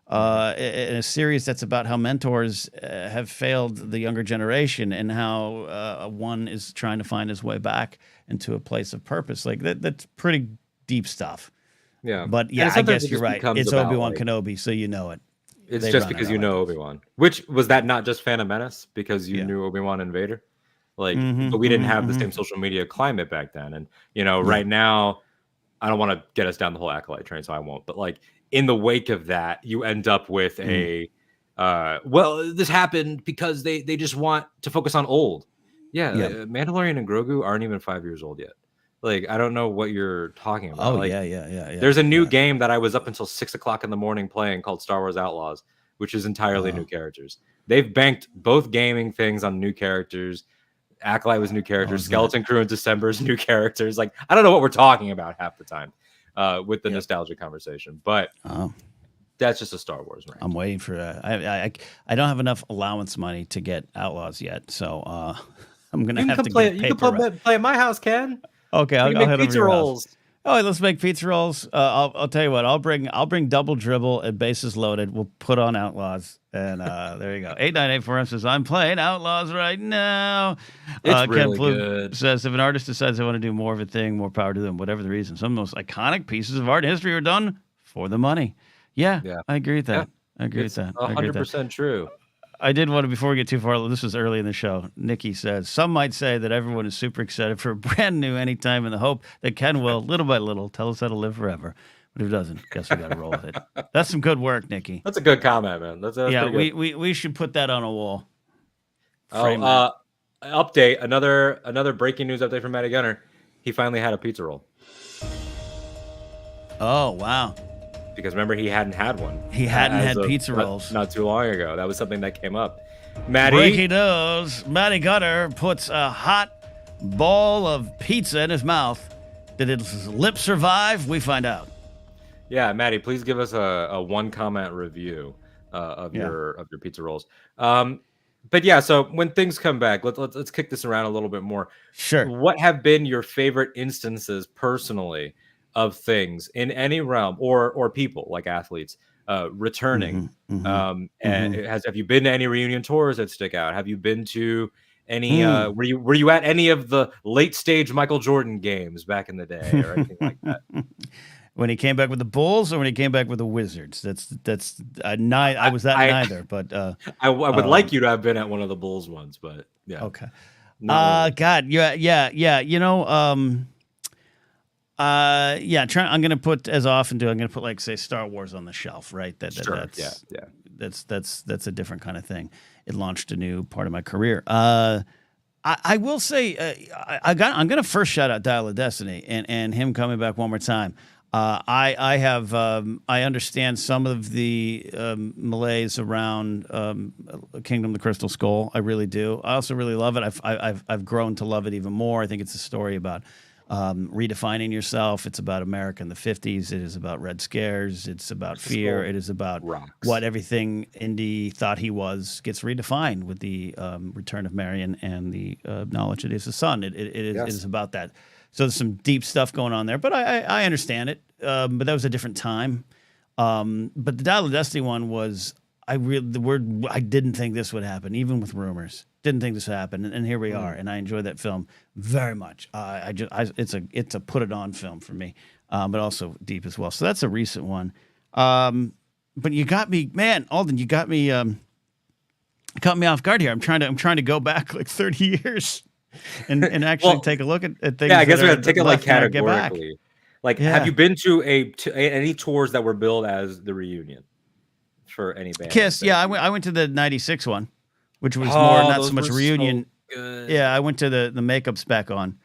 in a series that's about how mentors have failed the younger generation and how one is trying to find his way back into a place of purpose. Like that's pretty deep stuff. Yeah, but yeah, I guess you're right. It's Obi-Wan Kenobi, so you know it. It's just because Obi-Wan. Which was that not just Phantom Menace because you knew Obi-Wan and Vader? Like, but we didn't have the same social media climate back then. And, right now, I don't want to get us down the whole Acolyte train, so I won't. But like in the wake of that, you end up with this happened because they just want to focus on old. Mandalorian and Grogu aren't even 5 years old yet. Like, I don't know what you're talking about. Oh, like, yeah. There's a new game that I was up until 6 o'clock in the morning playing called Star Wars Outlaws, which is entirely new characters. They've banked both gaming things on new characters. Acolyte was new characters. Skeleton Crew in December is new characters. Like, I don't know what we're talking about half the time with the nostalgia conversation, but that's just a Star Wars rant. I'm waiting for I don't have enough allowance money to get Outlaws yet, so I'm gonna have to play. You can play at my house, Ken. Okay, I'll head over pizza to your rolls. House. Oh, let's make pizza rolls. I'll tell you what. I'll bring double dribble and bases loaded. We'll put on Outlaws, and there you go. 898 says I'm playing Outlaws right now. It's really Ken Plug good. Says if an artist decides they want to do more of a thing, more power to them. Whatever the reason, some of the most iconic pieces of art in history are done for the money. Yeah. I agree with that. I agree with that. 100% true. I did want to, before we get too far, this was early in the show, Nikki says, some might say that everyone is super excited for a brand new Anytime in the hope that Ken will, little by little, tell us how to live forever. But if it doesn't, guess we got to roll with it. That's some good work, Nikki. That's a good comment, man. That's we should put that on a wall. Update, another breaking news update from Matty Gunner. He finally had a pizza roll. Oh, wow. Because remember, he hadn't had one. He hadn't had pizza rolls. Not too long ago. That was something that came up. Maddie. Breaking news. Matty Gutter puts a hot ball of pizza in his mouth. Did his lips survive? We find out. Yeah, Maddie, please give us a one comment review of your pizza rolls. But yeah, so when things come back, let's kick this around a little bit more. Sure. What have been your favorite instances personally of things in any realm or people like athletes returning? And have you been to any reunion tours that stick out? Have you been to any were you at any of the late stage Michael Jordan games back in the day or anything like that? When he came back with the Bulls or when he came back with the Wizards? I was at neither, but I would like you to have been at one of the Bulls ones, but yeah. Okay. God, yeah. You know, I'm gonna put, as I often do, I'm gonna put, like, say, Star Wars on the shelf, right? That's a different kind of thing. It launched a new part of my career. I will say, I'm gonna first shout out Dial of Destiny and him coming back one more time. I understand some of the malaise around Kingdom of the Crystal Skull. I really do. I also really love it. I've grown to love it even more. I think it's a story about redefining yourself. It's about America in the 50s. It is about Red Scares. It's about fear. It is about what everything Indy thought he was gets redefined with the return of Marion and the knowledge that he is the son. It is about that. So there's some deep stuff going on there, but I understand it. But that was a different time. But the Dial of Destiny one was, I didn't think this would happen, even with rumors. Didn't think this would happen, and here we are. And I enjoyed that film very much. It's a put it on film for me, but also deep as well. So that's a recent one. But you got me, man, Alden. You got me, caught me off guard here. I'm trying to go back like 30 years. And actually take a look at things. Yeah, I guess we have to take it like categorically. Like, have you been to any tours that were billed as the reunion for any band? Kiss, yeah, I went to the '96 one, which was more not so much reunion. So yeah, I went to the makeup's back on.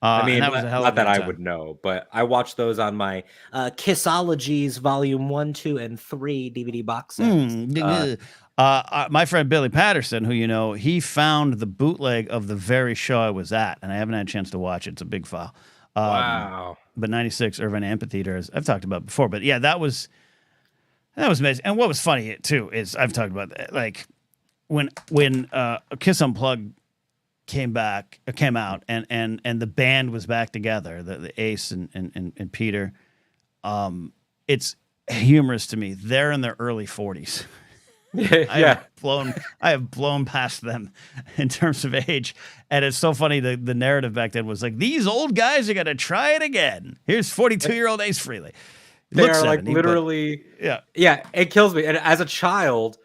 I mean, that was a hell not of a that time. I would know, but I watched those on my Kissologies Volume 1, 2, and 3 DVD box sets. My friend Billy Patterson, who you know, he found the bootleg of the very show I was at, and I haven't had a chance to watch it. It's a big file. Wow. But 96 Irvine Amphitheater, as I've talked about before. But yeah, that was amazing. And what was funny too is I've talked about that, like when Kiss Unplugged came out, and the band was back together, the Ace and Peter. It's humorous to me. They're in their early 40s. I have blown past them in terms of age, and it's so funny. The narrative back then was like, these old guys are gonna try it again. Here's 42-year-old Ace Frehley. They are 70, like literally, yeah. It kills me. And as a child,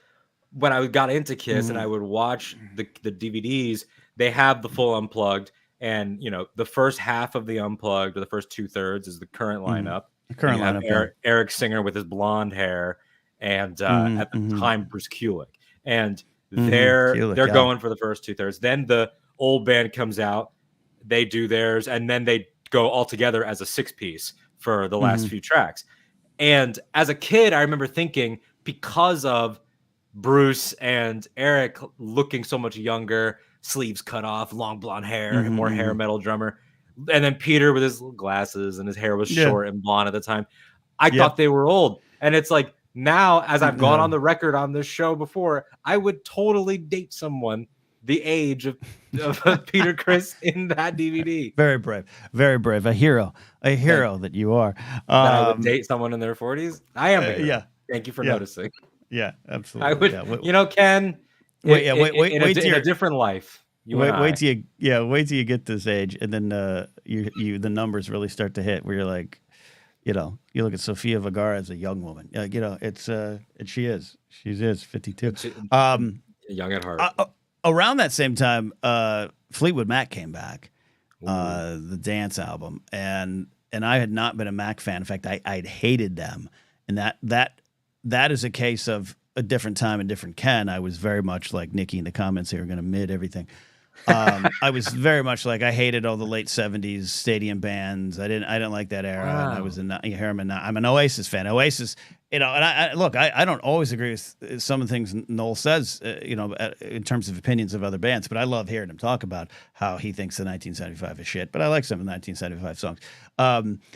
when I got into Kiss and I would watch the DVDs, they have the full Unplugged, and you know, the first half of the Unplugged, or the first 2/3, is the current lineup. Eric Singer with his blonde hair. And at the time, Bruce Kulick, and they're going for the first 2/3. Then the old band comes out, they do theirs, and then they go all together as a 6-piece for the last few tracks. And as a kid, I remember thinking, because of Bruce and Eric looking so much younger, sleeves cut off, long blonde hair, and more hair metal drummer, and then Peter with his little glasses and his hair was short and blonde at the time, I thought they were old. And it's like, now, as I've gone on the record on this show before, I would totally date someone the age of Peter Criss in that DVD. Very brave, very brave. A hero that you are. That I would date someone in their 40s. I am a hero. Yeah. Thank you for noticing. Yeah, absolutely. I would, you know, Ken. Wait in a different life. Wait till you get this age, and then the numbers really start to hit, where you're like, you know, you look at Sofia Vergara as a young woman. You know, she is 52. Young at heart. Around that same time, Fleetwood Mac came back, the Dance album, and I had not been a Mac fan. In fact, I'd hated them, and that is a case of a different time and different Ken. I was very much like Nikki in the comments here, going to mid everything. I was very much like I hated all the late '70s stadium bands. I didn't like that era, and I was Wow. I'm an Oasis fan. Oasis, and look, I don't always agree with some of the things Noel says, in terms of opinions of other bands, but I love hearing him talk about how he thinks the 1975 is shit. But I like some of the 1975 songs.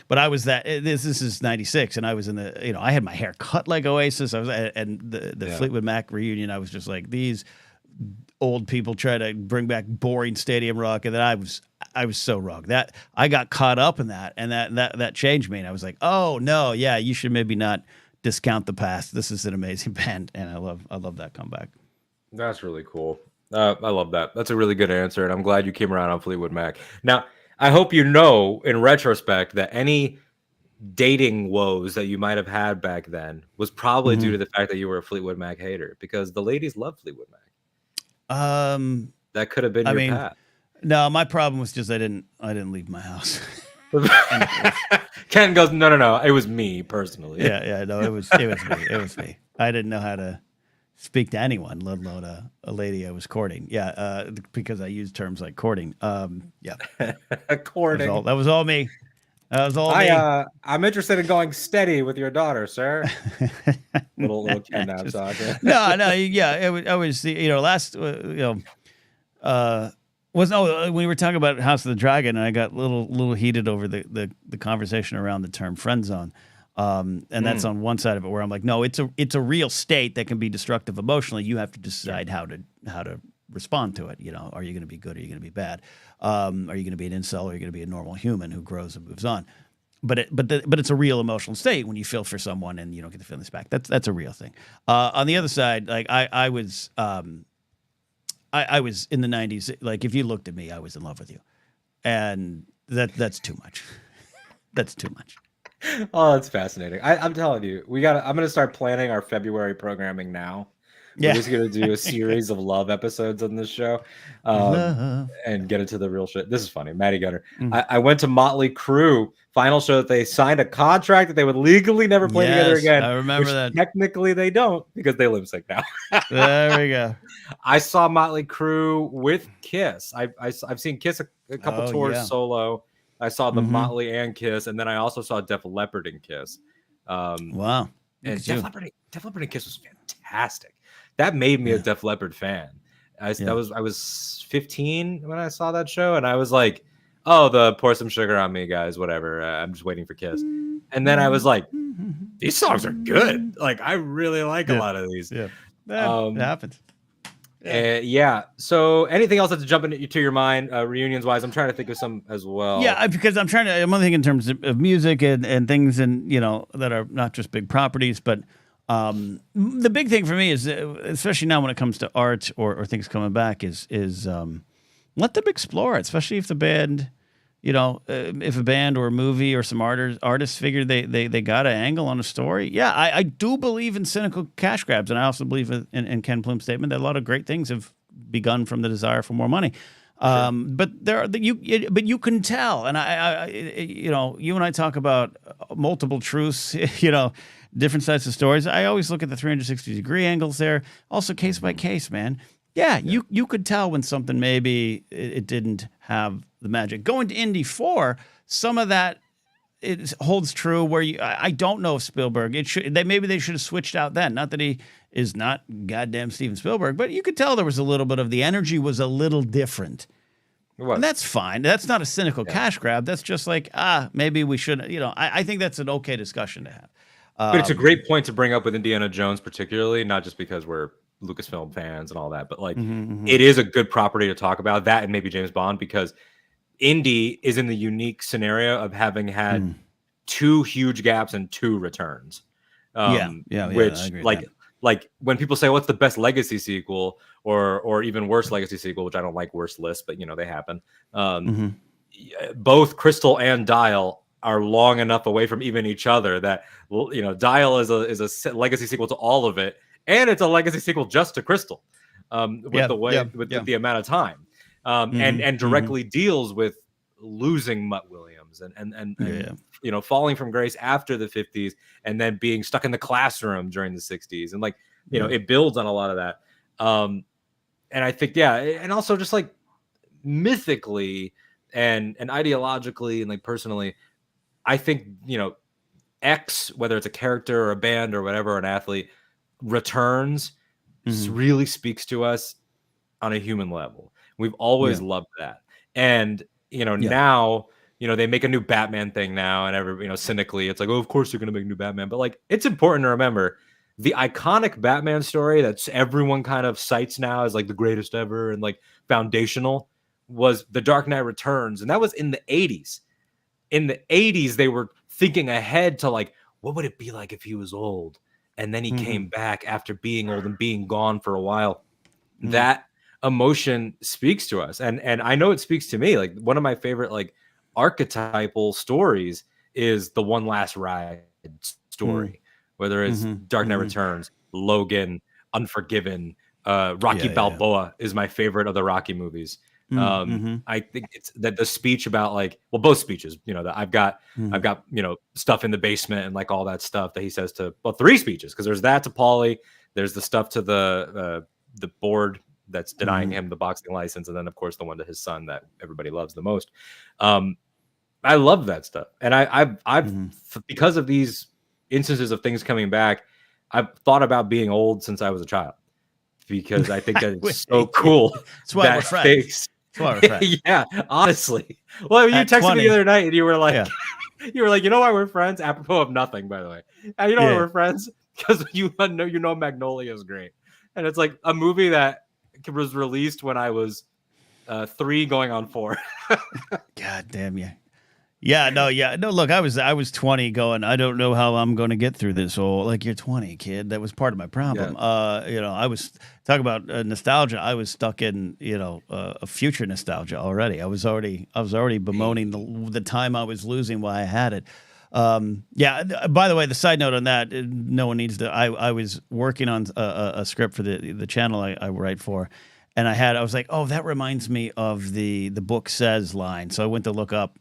But I was this is '96, and I was in I had my hair cut like Oasis. I was, and the Fleetwood Mac reunion. I was just like these old people try to bring back boring stadium rock, and then I was so wrong. That I got caught up in that, and that changed me. And I was like, oh no, yeah, you should maybe not discount the past. This is an amazing band, and I love that comeback. That's really cool. I love that. That's a really good answer, and I'm glad you came around on Fleetwood Mac. Now, I hope you know, in retrospect, that any dating woes that you might have had back then was probably due to the fact that you were a Fleetwood Mac hater, because the ladies love Fleetwood Mac. That could have been I your mean, path. no, my problem was just I didn't leave my house. Ken goes, no, it was me personally. Yeah, no, it was me. I didn't know how to speak to anyone, let alone a lady I was courting. Yeah, because I used terms like courting. Yeah, Courting. that was all me. That was all me. I'm interested in going steady with your daughter, sir. little Ken now talking. No, yeah, I was last when we were talking about House of the Dragon, and I got little heated over the conversation around the term friend zone. And that's on one side of it, where I'm like, no, it's a real state that can be destructive emotionally. You have to decide how to respond to it. Are you going to be good? Are you going to be bad? Are you going to be an incel? Or are you going to be a normal human who grows and moves on? But it's a real emotional state when you feel for someone and you don't get the feelings back. That's a real thing. On the other side, like I was in the '90s. Like if you looked at me, I was in love with you, and that's too much. That's too much. Oh, that's fascinating. I'm telling you, I'm gonna start planning our February programming now. Yeah. We're just gonna do a series of love episodes on this show, and get into the real shit. This is funny, Maddie Gunner. I went to Motley Crue final show that they signed a contract that they would legally never play together again. I remember which that. Technically, they don't, because they live sick now. There we go. I saw Motley Crue with Kiss. I've seen Kiss a couple tours solo. I saw the Motley and Kiss, and then I also saw Def Leppard and Kiss. Wow. And Def Leppard and Kiss was fantastic. That made me a Def Leppard fan. I was 15 when I saw that show, and I was like, oh, the pour some sugar on me, guys, whatever. I'm just waiting for Kiss. And then I was like, these songs are good. Like, I really like a lot of these. Yeah. It happens. So anything else that's jumping to your mind, reunions wise? I'm trying to think of some as well. Yeah, because I'm only thinking in terms of music and things, and that are not just big properties, but the big thing for me is, especially now when it comes to art or things coming back, is let them explore it, especially if the band, if a band or a movie or some artists figure they got an angle on a story. Yeah, I do believe in cynical cash grabs, and I also believe in Ken Plume's statement that a lot of great things have begun from the desire for more money. Sure. But you can tell, and I you and I talk about multiple truths, different sides of stories. I always look at the 360-degree angles there. Also, case by case, man. Yeah, you could tell when something maybe it didn't have the magic. Going to Indy 4, some of that holds true. Where I don't know if Spielberg maybe they should have switched out then. Not that he is not goddamn Steven Spielberg, but you could tell there was a little bit of the energy was a little different. And that's fine. That's not a cynical cash grab. That's just like maybe we should. I think that's an okay discussion to have. But it's a great point to bring up with Indiana Jones, particularly, not just because we're Lucasfilm fans and all that, but like it is a good property to talk about, that and maybe James Bond, because Indy is in the unique scenario of having had two huge gaps and two returns. Which like when people say what's the best legacy sequel or even worse legacy sequel, which I don't like worse lists, but they happen. Both Crystal and Dial are long enough away from even each other that Dial is a legacy sequel to all of it, and it's a legacy sequel just to Crystal, with the amount of time, and directly deals with losing Mutt Williams and falling from grace after the 50s and then being stuck in the classroom during the 60s, and it builds on a lot of that, and I think and also just like mythically and ideologically and like personally, I think, X, whether it's a character or a band or whatever, or an athlete, returns really speaks to us on a human level. We've always loved that. And, now, they make a new Batman thing now, and cynically, it's like, oh, of course you're going to make a new Batman. But like, it's important to remember the iconic Batman story that's everyone kind of cites now as like the greatest ever and like foundational was The Dark Knight Returns. And that was in the 80s. In the 80s, they were thinking ahead to like, what would it be like if he was old? And then he came back after being old and being gone for a while. That emotion speaks to us. And I know it speaks to me. Like one of my favorite like archetypal stories is the One Last Ride story, whether it's Dark Knight Returns, Logan, Unforgiven, Rocky Balboa is my favorite of the Rocky movies. I think it's that the speech about like, well, both speeches, that I've got, stuff in the basement and like all that stuff that he says to, well, 3 speeches. Cause there's that to Paulie. There's the stuff to the board that's denying him the boxing license. And then of course the one to his son that everybody loves the most. I love that stuff. And I've because of these instances of things coming back, I've thought about being old since I was a child because I think that it's so cool. That's why we're friends. Yeah, honestly. Well, you texted me the other night and you were like, you know why we're friends? Apropos of nothing, by the way. And you know why we're friends? Because you know Magnolia is great. And it's like a movie that was released when I was 3 going on 4. God damn you. Yeah, no. Look, I was 20 going, I don't know how I'm going to get through this. Oh, like, you're 20, kid. That was part of my problem. Yeah. I was talking about nostalgia. I was stuck in, a future nostalgia already. I was already bemoaning the time I was losing while I had it. By the way, the side note on that, no one needs to. I was working on a script for the channel I write for, and I was like, oh, that reminds me of the book says line. So I went to look up.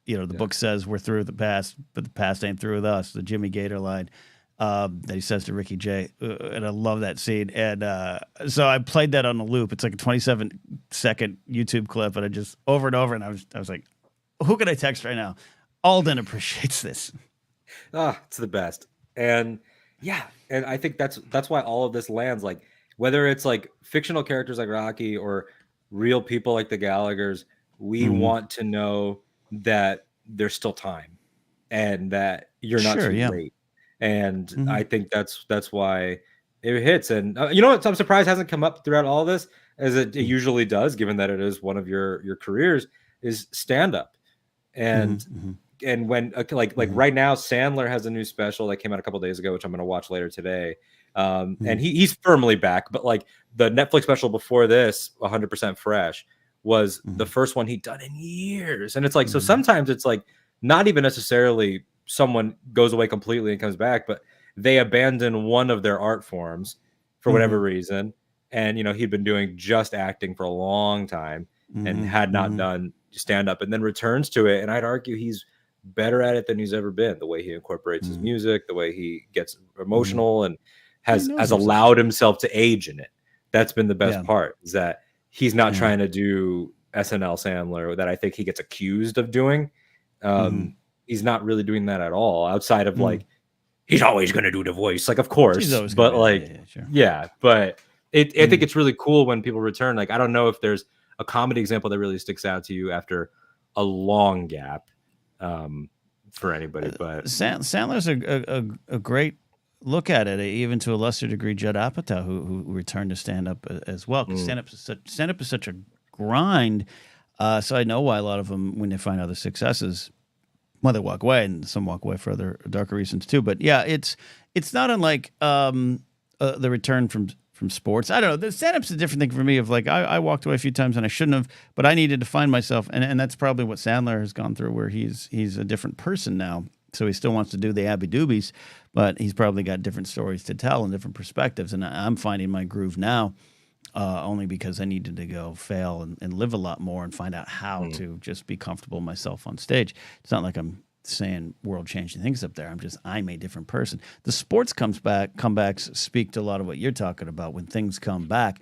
The book says we're through with the past, but the past ain't through with us. The Jimmy Gator line that he says to Ricky Jay, and I love that scene. And so I played that on a loop. It's like a 27-second YouTube clip, and I just over and over. And I was like, who can I text right now? Alden appreciates this. It's the best. And and I think that's why all of this lands, like whether it's like fictional characters like Rocky or real people like the Gallaghers, we want to know that there's still time and that you're not too late. And I think that's why it hits. And what I'm surprised hasn't come up throughout all this, as it usually does, given that it is one of your careers, is stand-up. And and when like right now, Sandler has a new special that came out a couple days ago, which I'm going to watch later today. And he's firmly back, but like the Netflix special before this, 100% Fresh, was the first one he'd done in years. And it's like, so sometimes it's like not even necessarily someone goes away completely and comes back, but they abandon one of their art forms for whatever reason. And, he'd been doing just acting for a long time and had not done stand up, and then returns to it. And I'd argue he's better at it than he's ever been. The way he incorporates his music, the way he gets emotional and has allowed himself to age in it. That's been the best part, is that he's not trying to do SNL Sandler that I think he gets accused of doing. He's not really doing that at all, outside of like, he's always going to do the voice. Like, of course, but like, but I think it's really cool when people return. Like, I don't know if there's a comedy example that really sticks out to you after a long gap for anybody, but Sandler's a great look at it, even to a lesser degree, Judd Apatow, who returned to stand-up as well. Because stand-up is such a grind. So I know why a lot of them, when they find other successes, they walk away, and some walk away for other darker reasons too. But yeah, it's not unlike the return from sports. I don't know. The stand-up's a different thing for me. Of like, I walked away a few times and I shouldn't have, but I needed to find myself, and that's probably what Sandler has gone through, where he's a different person now. So he still wants to do the Abby Doobies, but he's probably got different stories to tell and different perspectives. And I'm finding my groove now, only because I needed to go fail and live a lot more and find out how to just be comfortable myself on stage. It's not like I'm saying world-changing things up there. I'm a different person. The sports comebacks speak to a lot of what you're talking about. When things come back,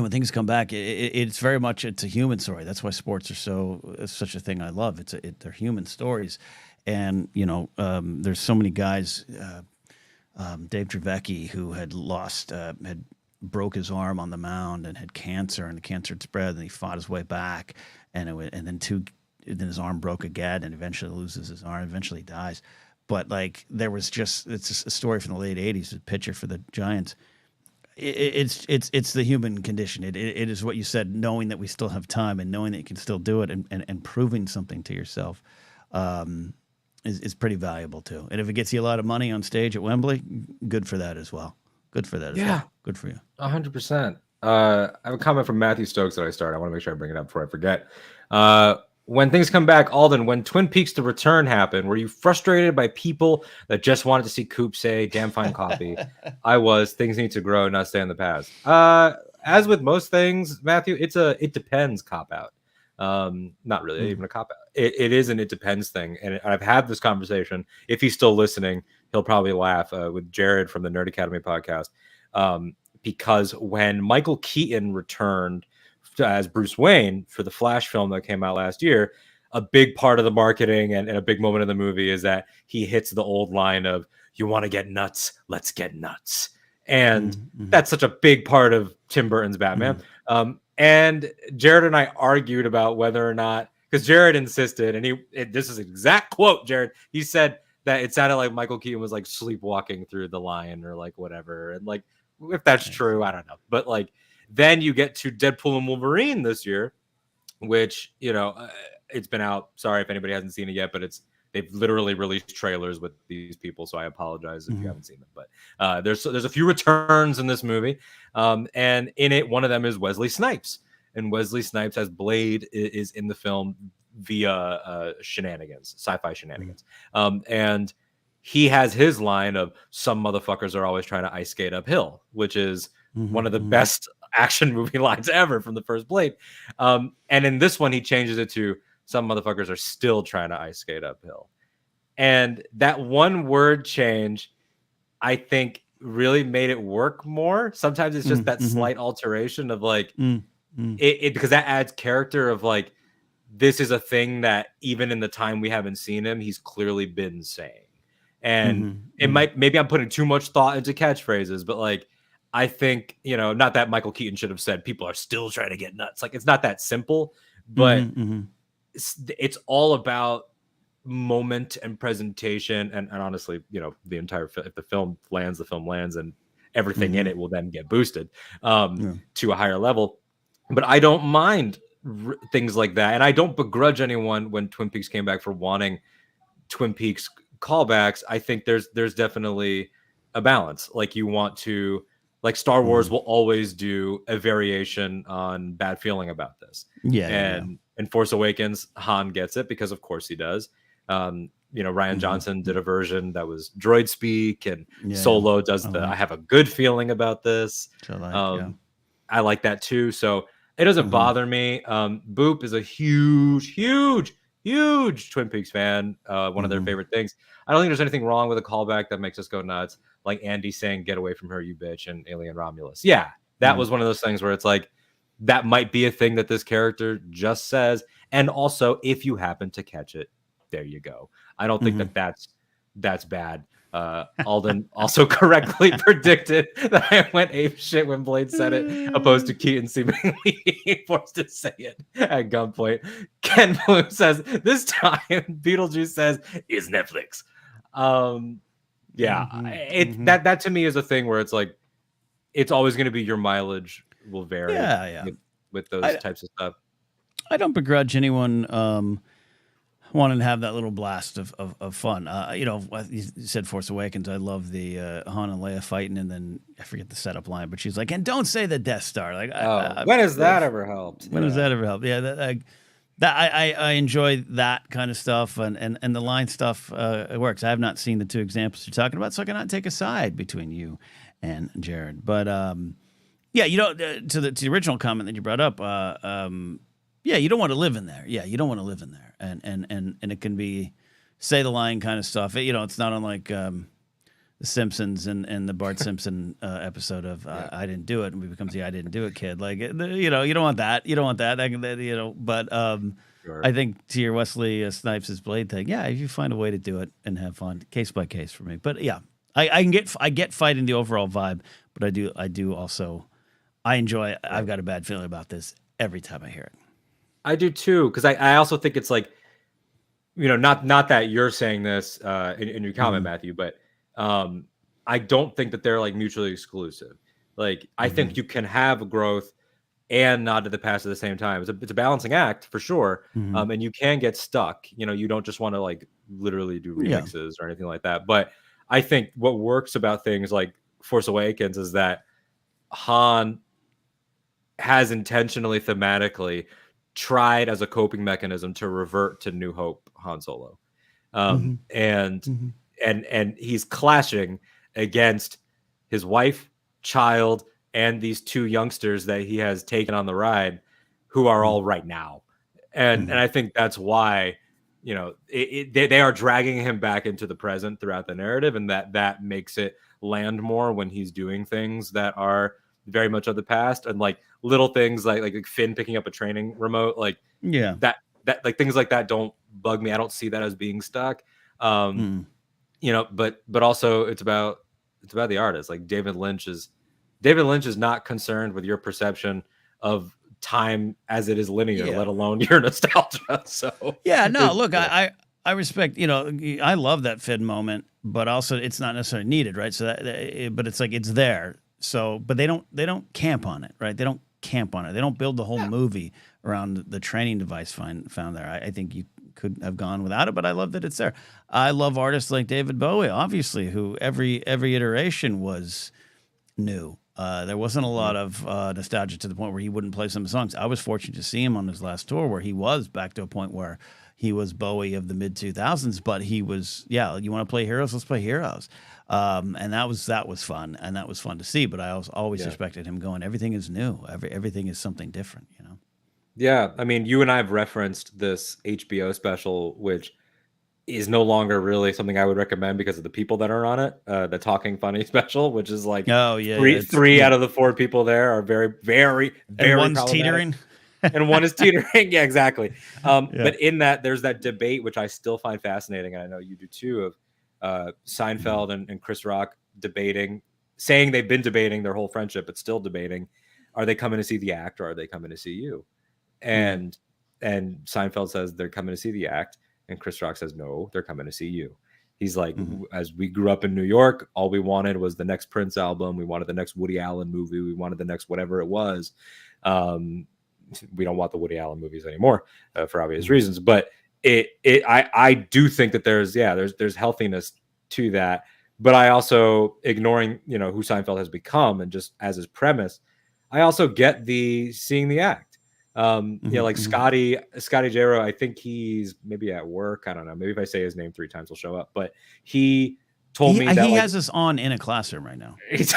when things come back, it's very much it's a human story. That's why sports are such a thing I love. They're human stories, and there's so many guys. Dave Trevecki, who had broke his arm on the mound and had cancer, and the cancer had spread, and he fought his way back, and then his arm broke again, and eventually loses his arm, eventually dies. But like it's a story from the late '80s, a pitcher for the Giants. It's the human condition. It is what you said, knowing that we still have time and knowing that you can still do it, and proving something to yourself is pretty valuable too. And if it gets you a lot of money on stage at Wembley, good for that as well. Good for that as well. Good for you. 100%. I have a comment from Matthew Stokes that I start. I want to make sure I bring it up before I forget. When things come back, Alden, when Twin Peaks: The Return happened, were you frustrated by people that just wanted to see Coop say, damn fine coffee? I was. Things need to grow, not stay in the past. As with most things, Matthew, it depends cop out. Not really even a cop out. It is an it depends thing. And I've had this conversation. If he's still listening, he'll probably laugh with Jared from the Nerd Academy podcast. Because when Michael Keaton returned as Bruce Wayne for the Flash film that came out last year, a big part of the marketing and a big moment of the movie is that he hits the old line of, you want to get nuts, let's get nuts. And that's such a big part of Tim Burton's Batman. And Jared and I argued about whether or not, because Jared insisted, and this is an exact quote, Jared, he said that it sounded like Michael Keaton was like sleepwalking through the lion or like whatever. And like, if that's true, I don't know. But like, then you get to Deadpool and Wolverine this year, which, it's been out. Sorry if anybody hasn't seen it yet, but they've literally released trailers with these people. So I apologize if you haven't seen them. But there's a few returns in this movie. And in it, one of them is Wesley Snipes. And Wesley Snipes as Blade is in the film via shenanigans, sci-fi shenanigans. And he has his line of, some motherfuckers are always trying to ice skate uphill, which is one of the best action movie lines ever from the first Blade. And in this one, he changes it to, some motherfuckers are still trying to ice skate uphill. And that one word change, I think, really made it work more. Sometimes it's just that slight alteration of like, it because that adds character of like, this is a thing that even in the time we haven't seen him, he's clearly been saying. And maybe I'm putting too much thought into catchphrases, but like, I think, not that Michael Keaton should have said people are still trying to get nuts. Like, it's not that simple, but it's all about moment and presentation. And honestly, the entire if the film lands, and everything in it will then get boosted to a higher level. But I don't mind things like that. And I don't begrudge anyone when Twin Peaks came back for wanting Twin Peaks callbacks. I think there's definitely a balance. Like, you want to, like, Star Wars will always do a variation on bad feeling about this. And in Force Awakens, Han gets it because of course he does. Ryan Johnson did a version that was droid speak, and Solo does I have a good feeling about this. I like that too. So it doesn't bother me. Boop is a huge Twin Peaks fan. One of their favorite things. I don't think there's anything wrong with a callback that makes us go nuts. Like Andy saying, "Get away from her, you bitch," and Alien Romulus. Yeah, that was one of those things where it's like, that might be a thing that this character just says. And also, if you happen to catch it, there you go. I don't think that's bad. Alden also correctly predicted that I went ape shit when Blade said it, opposed to Keaton seemingly forced to say it at gunpoint. Ken Bloom says, this time Beetlejuice says, is Netflix. That to me is a thing where it's like, it's always going to be your mileage will vary with those types of stuff. I don't begrudge anyone wanting to have that little blast of fun. You said Force Awakens. I love the Han and Leia fighting, and then I forget the setup line, but she's like, "And don't say the Death Star." Like, when has that ever helped? When has that ever helped? Yeah, I enjoy that kind of stuff, and the line stuff. It works. I have not seen the two examples you're talking about, so I cannot take a side between you and Jared. But you don't to the original comment that you brought up. You don't want to live in there. Yeah, you don't want to live in there. And it can be say the line kind of stuff. It's not unlike the Simpsons and the Bart Simpson episode of I didn't do it, and he becomes the I didn't do it kid. Like, you know, you don't want that. You don't want that. You know, but Sure. I think to your Wesley Snipes' Blade thing, yeah, if you find a way to do it and have fun, case by case for me. But yeah, I get fighting the overall vibe, but I do also I enjoy. I've got a bad feeling about this every time I hear it. I do too, because I also think it's like, you know, not that you're saying this in your comment, Matthew, but I don't think that they're like mutually exclusive. Like, I think you can have growth and nod to the past at the same time. It's a balancing act for sure. And you can get stuck. You know, you don't just want to like literally do remixes or anything like that. But I think what works about things like Force Awakens is that Han has intentionally, thematically tried as a coping mechanism to revert to New Hope Han Solo. And he's clashing against his wife, child, and these two youngsters that he has taken on the ride, who are all right now. And I think that's why, you know, they are dragging him back into the present throughout the narrative, and that makes it land more when he's doing things that are very much of the past, and like little things like Finn picking up a training remote, like that like things like that don't bug me. I don't see that as being stuck. You know, but also it's about the artist. Like David Lynch is not concerned with your perception of time as it is linear, let alone your nostalgia. So look, I respect, you know, I love that Finn moment, but also it's not necessarily needed, right? So but it's like it's there. So, but they don't camp on it, right? They don't camp on it. They don't build the whole movie around the training device found there. I think you could have gone without it, but I love that it's there. I love artists like David Bowie, obviously, who every iteration was new. There wasn't a lot of nostalgia to the point where he wouldn't play some songs. I was fortunate to see him on his last tour where he was back to a point where he was Bowie of the mid 2000s, but he was, you want to play Heroes? Let's play Heroes. And that was fun, and that was fun to see. But I always respected him going, everything is new. Everything is something different, you know? Yeah. I mean, you and I have referenced this HBO special, which is no longer really something I would recommend because of the people that are on it. The Talking Funny special, which is like three out of the 4 people there are very, very, very and one's problematic. Teetering. And one is teetering. Yeah, exactly. But in that, there's that debate, which I still find fascinating, and I know you do too, of Seinfeld and Chris Rock saying they've been debating their whole friendship, but still debating, are they coming to see the act or are they coming to see you? And Seinfeld says they're coming to see the act, and Chris Rock says, no, they're coming to see you. He's like, as we grew up in New York, all we wanted was the next Prince album. We wanted the next Woody Allen movie. We wanted the next whatever it was. We don't want the Woody Allen movies anymore for obvious reasons. But I do think that there's healthiness to that. But I also, ignoring, you know, who Seinfeld has become and just as his premise, I also get seeing the act. You know, like Scotty Jarrow, I think he's maybe at work. I don't know. Maybe if I say his name 3 times, he'll show up. But he told me that he has us on in a classroom right now. He's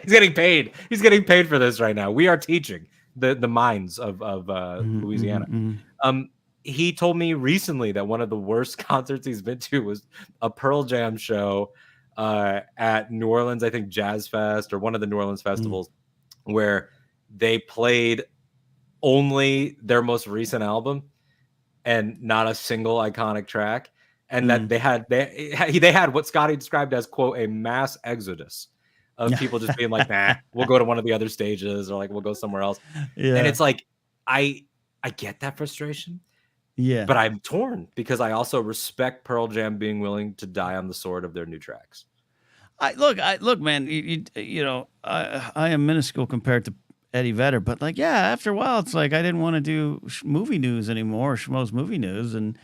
getting paid. He's getting paid for this right now. We are teaching the minds of Louisiana. He told me recently that one of the worst concerts he's been to was a Pearl Jam show at New Orleans, I think Jazz Fest or one of the New Orleans festivals, where they played only their most recent album and not a single iconic track. And that they had what Scotty described as, quote, a mass exodus of people just being like, nah, we'll go to one of the other stages, or like, we'll go somewhere else. And it's like, I get that frustration. Yeah. But I'm torn because I also respect Pearl Jam being willing to die on the sword of their new tracks. Look, man, you know, I am minuscule compared to Eddie Vedder, but like, after a while, it's like I didn't want to do movie news anymore, Schmo's movie news. And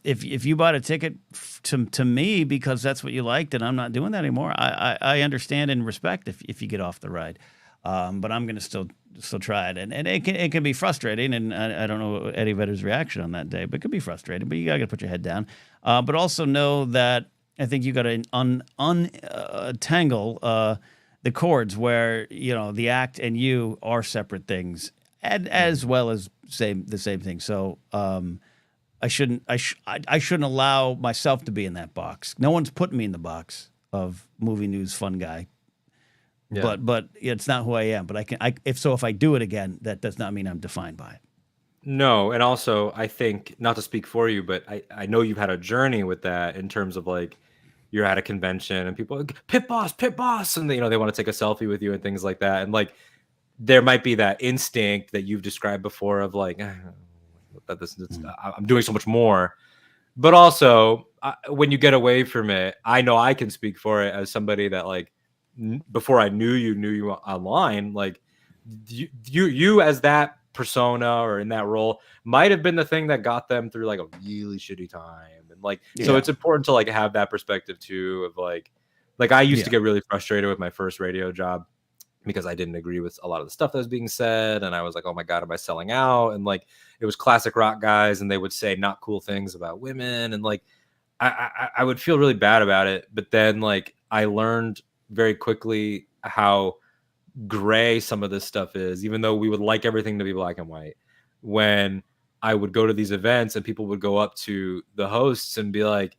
if you bought a ticket to me because that's what you liked, and I'm not doing that anymore, I understand and respect if you get off the ride. But I'm going to still try it, and it can be frustrating. And I don't know Eddie Vedder's reaction on that day, but it could be frustrating. But you got to put your head down. But also know that I think you got to untangle the chords where, you know, the act and you are separate things, and as well as the same thing. So I shouldn't allow myself to be in that box. No one's putting me in the box of movie news fun guy. Yeah. But it's not who I am. But if I do it again, that does not mean I'm defined by it. No, and also I think, not to speak for you, but I know you've had a journey with that in terms of like you're at a convention and people are like, pit boss, and they want to take a selfie with you and things like that. And like there might be that instinct that you've described before of like I'm doing so much more. But also when you get away from it, I know I can speak for it as somebody that like before I knew you online, like you as that persona or in that role might have been the thing that got them through like a really shitty time. And like so it's important to like have that perspective too of like I used to get really frustrated with my first radio job because I didn't agree with a lot of the stuff that was being said, and I was like, oh my god, am I selling out? And like it was classic rock guys and they would say not cool things about women, and like I would feel really bad about it. But then like I learned very quickly how gray some of this stuff is, even though we would like everything to be black and white. When I would go to these events and people would go up to the hosts and be like,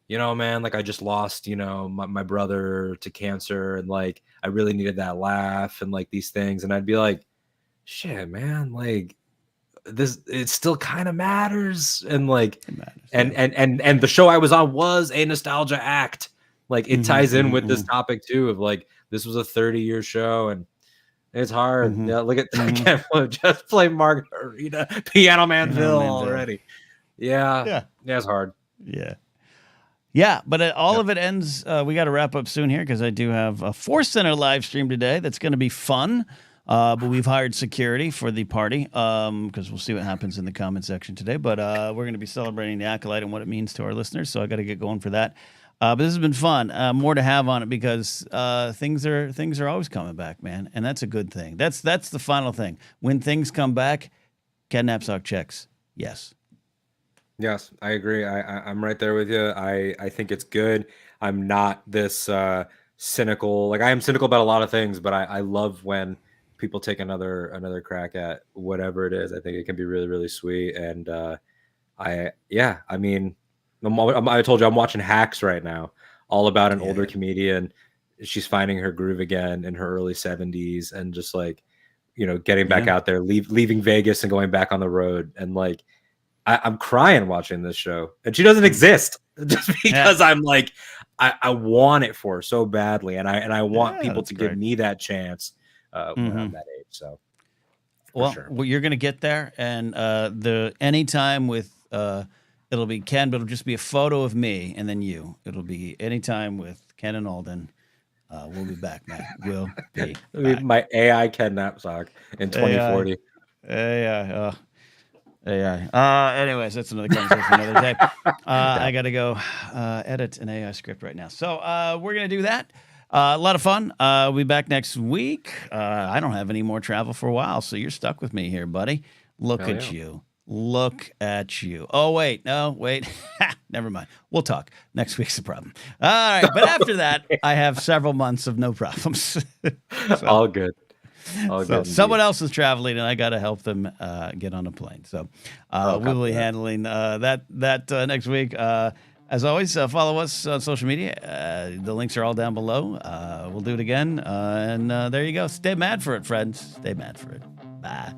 man, like I just lost, my brother to cancer, and like I really needed that laugh and like these things. And I'd be like, shit, man, like this, it still kind of matters. And like, and the show I was on was a nostalgia act. Like it ties in with this topic too of like, this was a 30-year show and it's hard. Yeah, look at I can't just play Margarita, Piano Manville already. Yeah, it's hard. Yeah, but all of it ends. We got to wrap up soon here because I do have a Force Center live stream today that's going to be fun. But we've hired security for the party because we'll see what happens in the comment section today. But we're going to be celebrating the Acolyte and what it means to our listeners. So I got to get going for that. But this has been fun. More to have on it because things are always coming back, man, and that's a good thing. That's the final thing. When things come back, Ken Napzok checks. Yes. Yes, I agree. I'm right there with you. I think it's good. I'm not this cynical. Like I am cynical about a lot of things, but I love when people take another crack at whatever it is. I think it can be really, really sweet. And I mean, I told you I'm watching Hacks right now, all about an older comedian. She's finding her groove again in her early 70s and just like, getting back out there, leaving Vegas and going back on the road. And like, I'm crying watching this show, and she doesn't exist just because I'm like, I want it for her so badly. And I want people to give me that chance when I'm that age. So, well, you're going to get there. And the Anytime with, it'll be Ken, but it'll just be a photo of me and then you. It'll be Anytime with Ken and Alden. We'll be back, man. We'll be back. My AI Ken Napzok in 2040. AI. Anyways, that's another conversation another day. I got to go edit an AI script right now. So we're going to do that. A lot of fun. We'll be back next week. I don't have any more travel for a while, so you're stuck with me here, buddy. Look at you. Look at you. Oh, wait. No, wait. Never mind. We'll talk. Next week's the problem. All right. But after that, I have several months of no problems. All good. Someone else is traveling, and I got to help them get on a plane. So we will be handling that next week. As always, follow us on social media. The links are all down below. We'll do it again. And there you go. Stay mad for it, friends. Stay mad for it. Bye.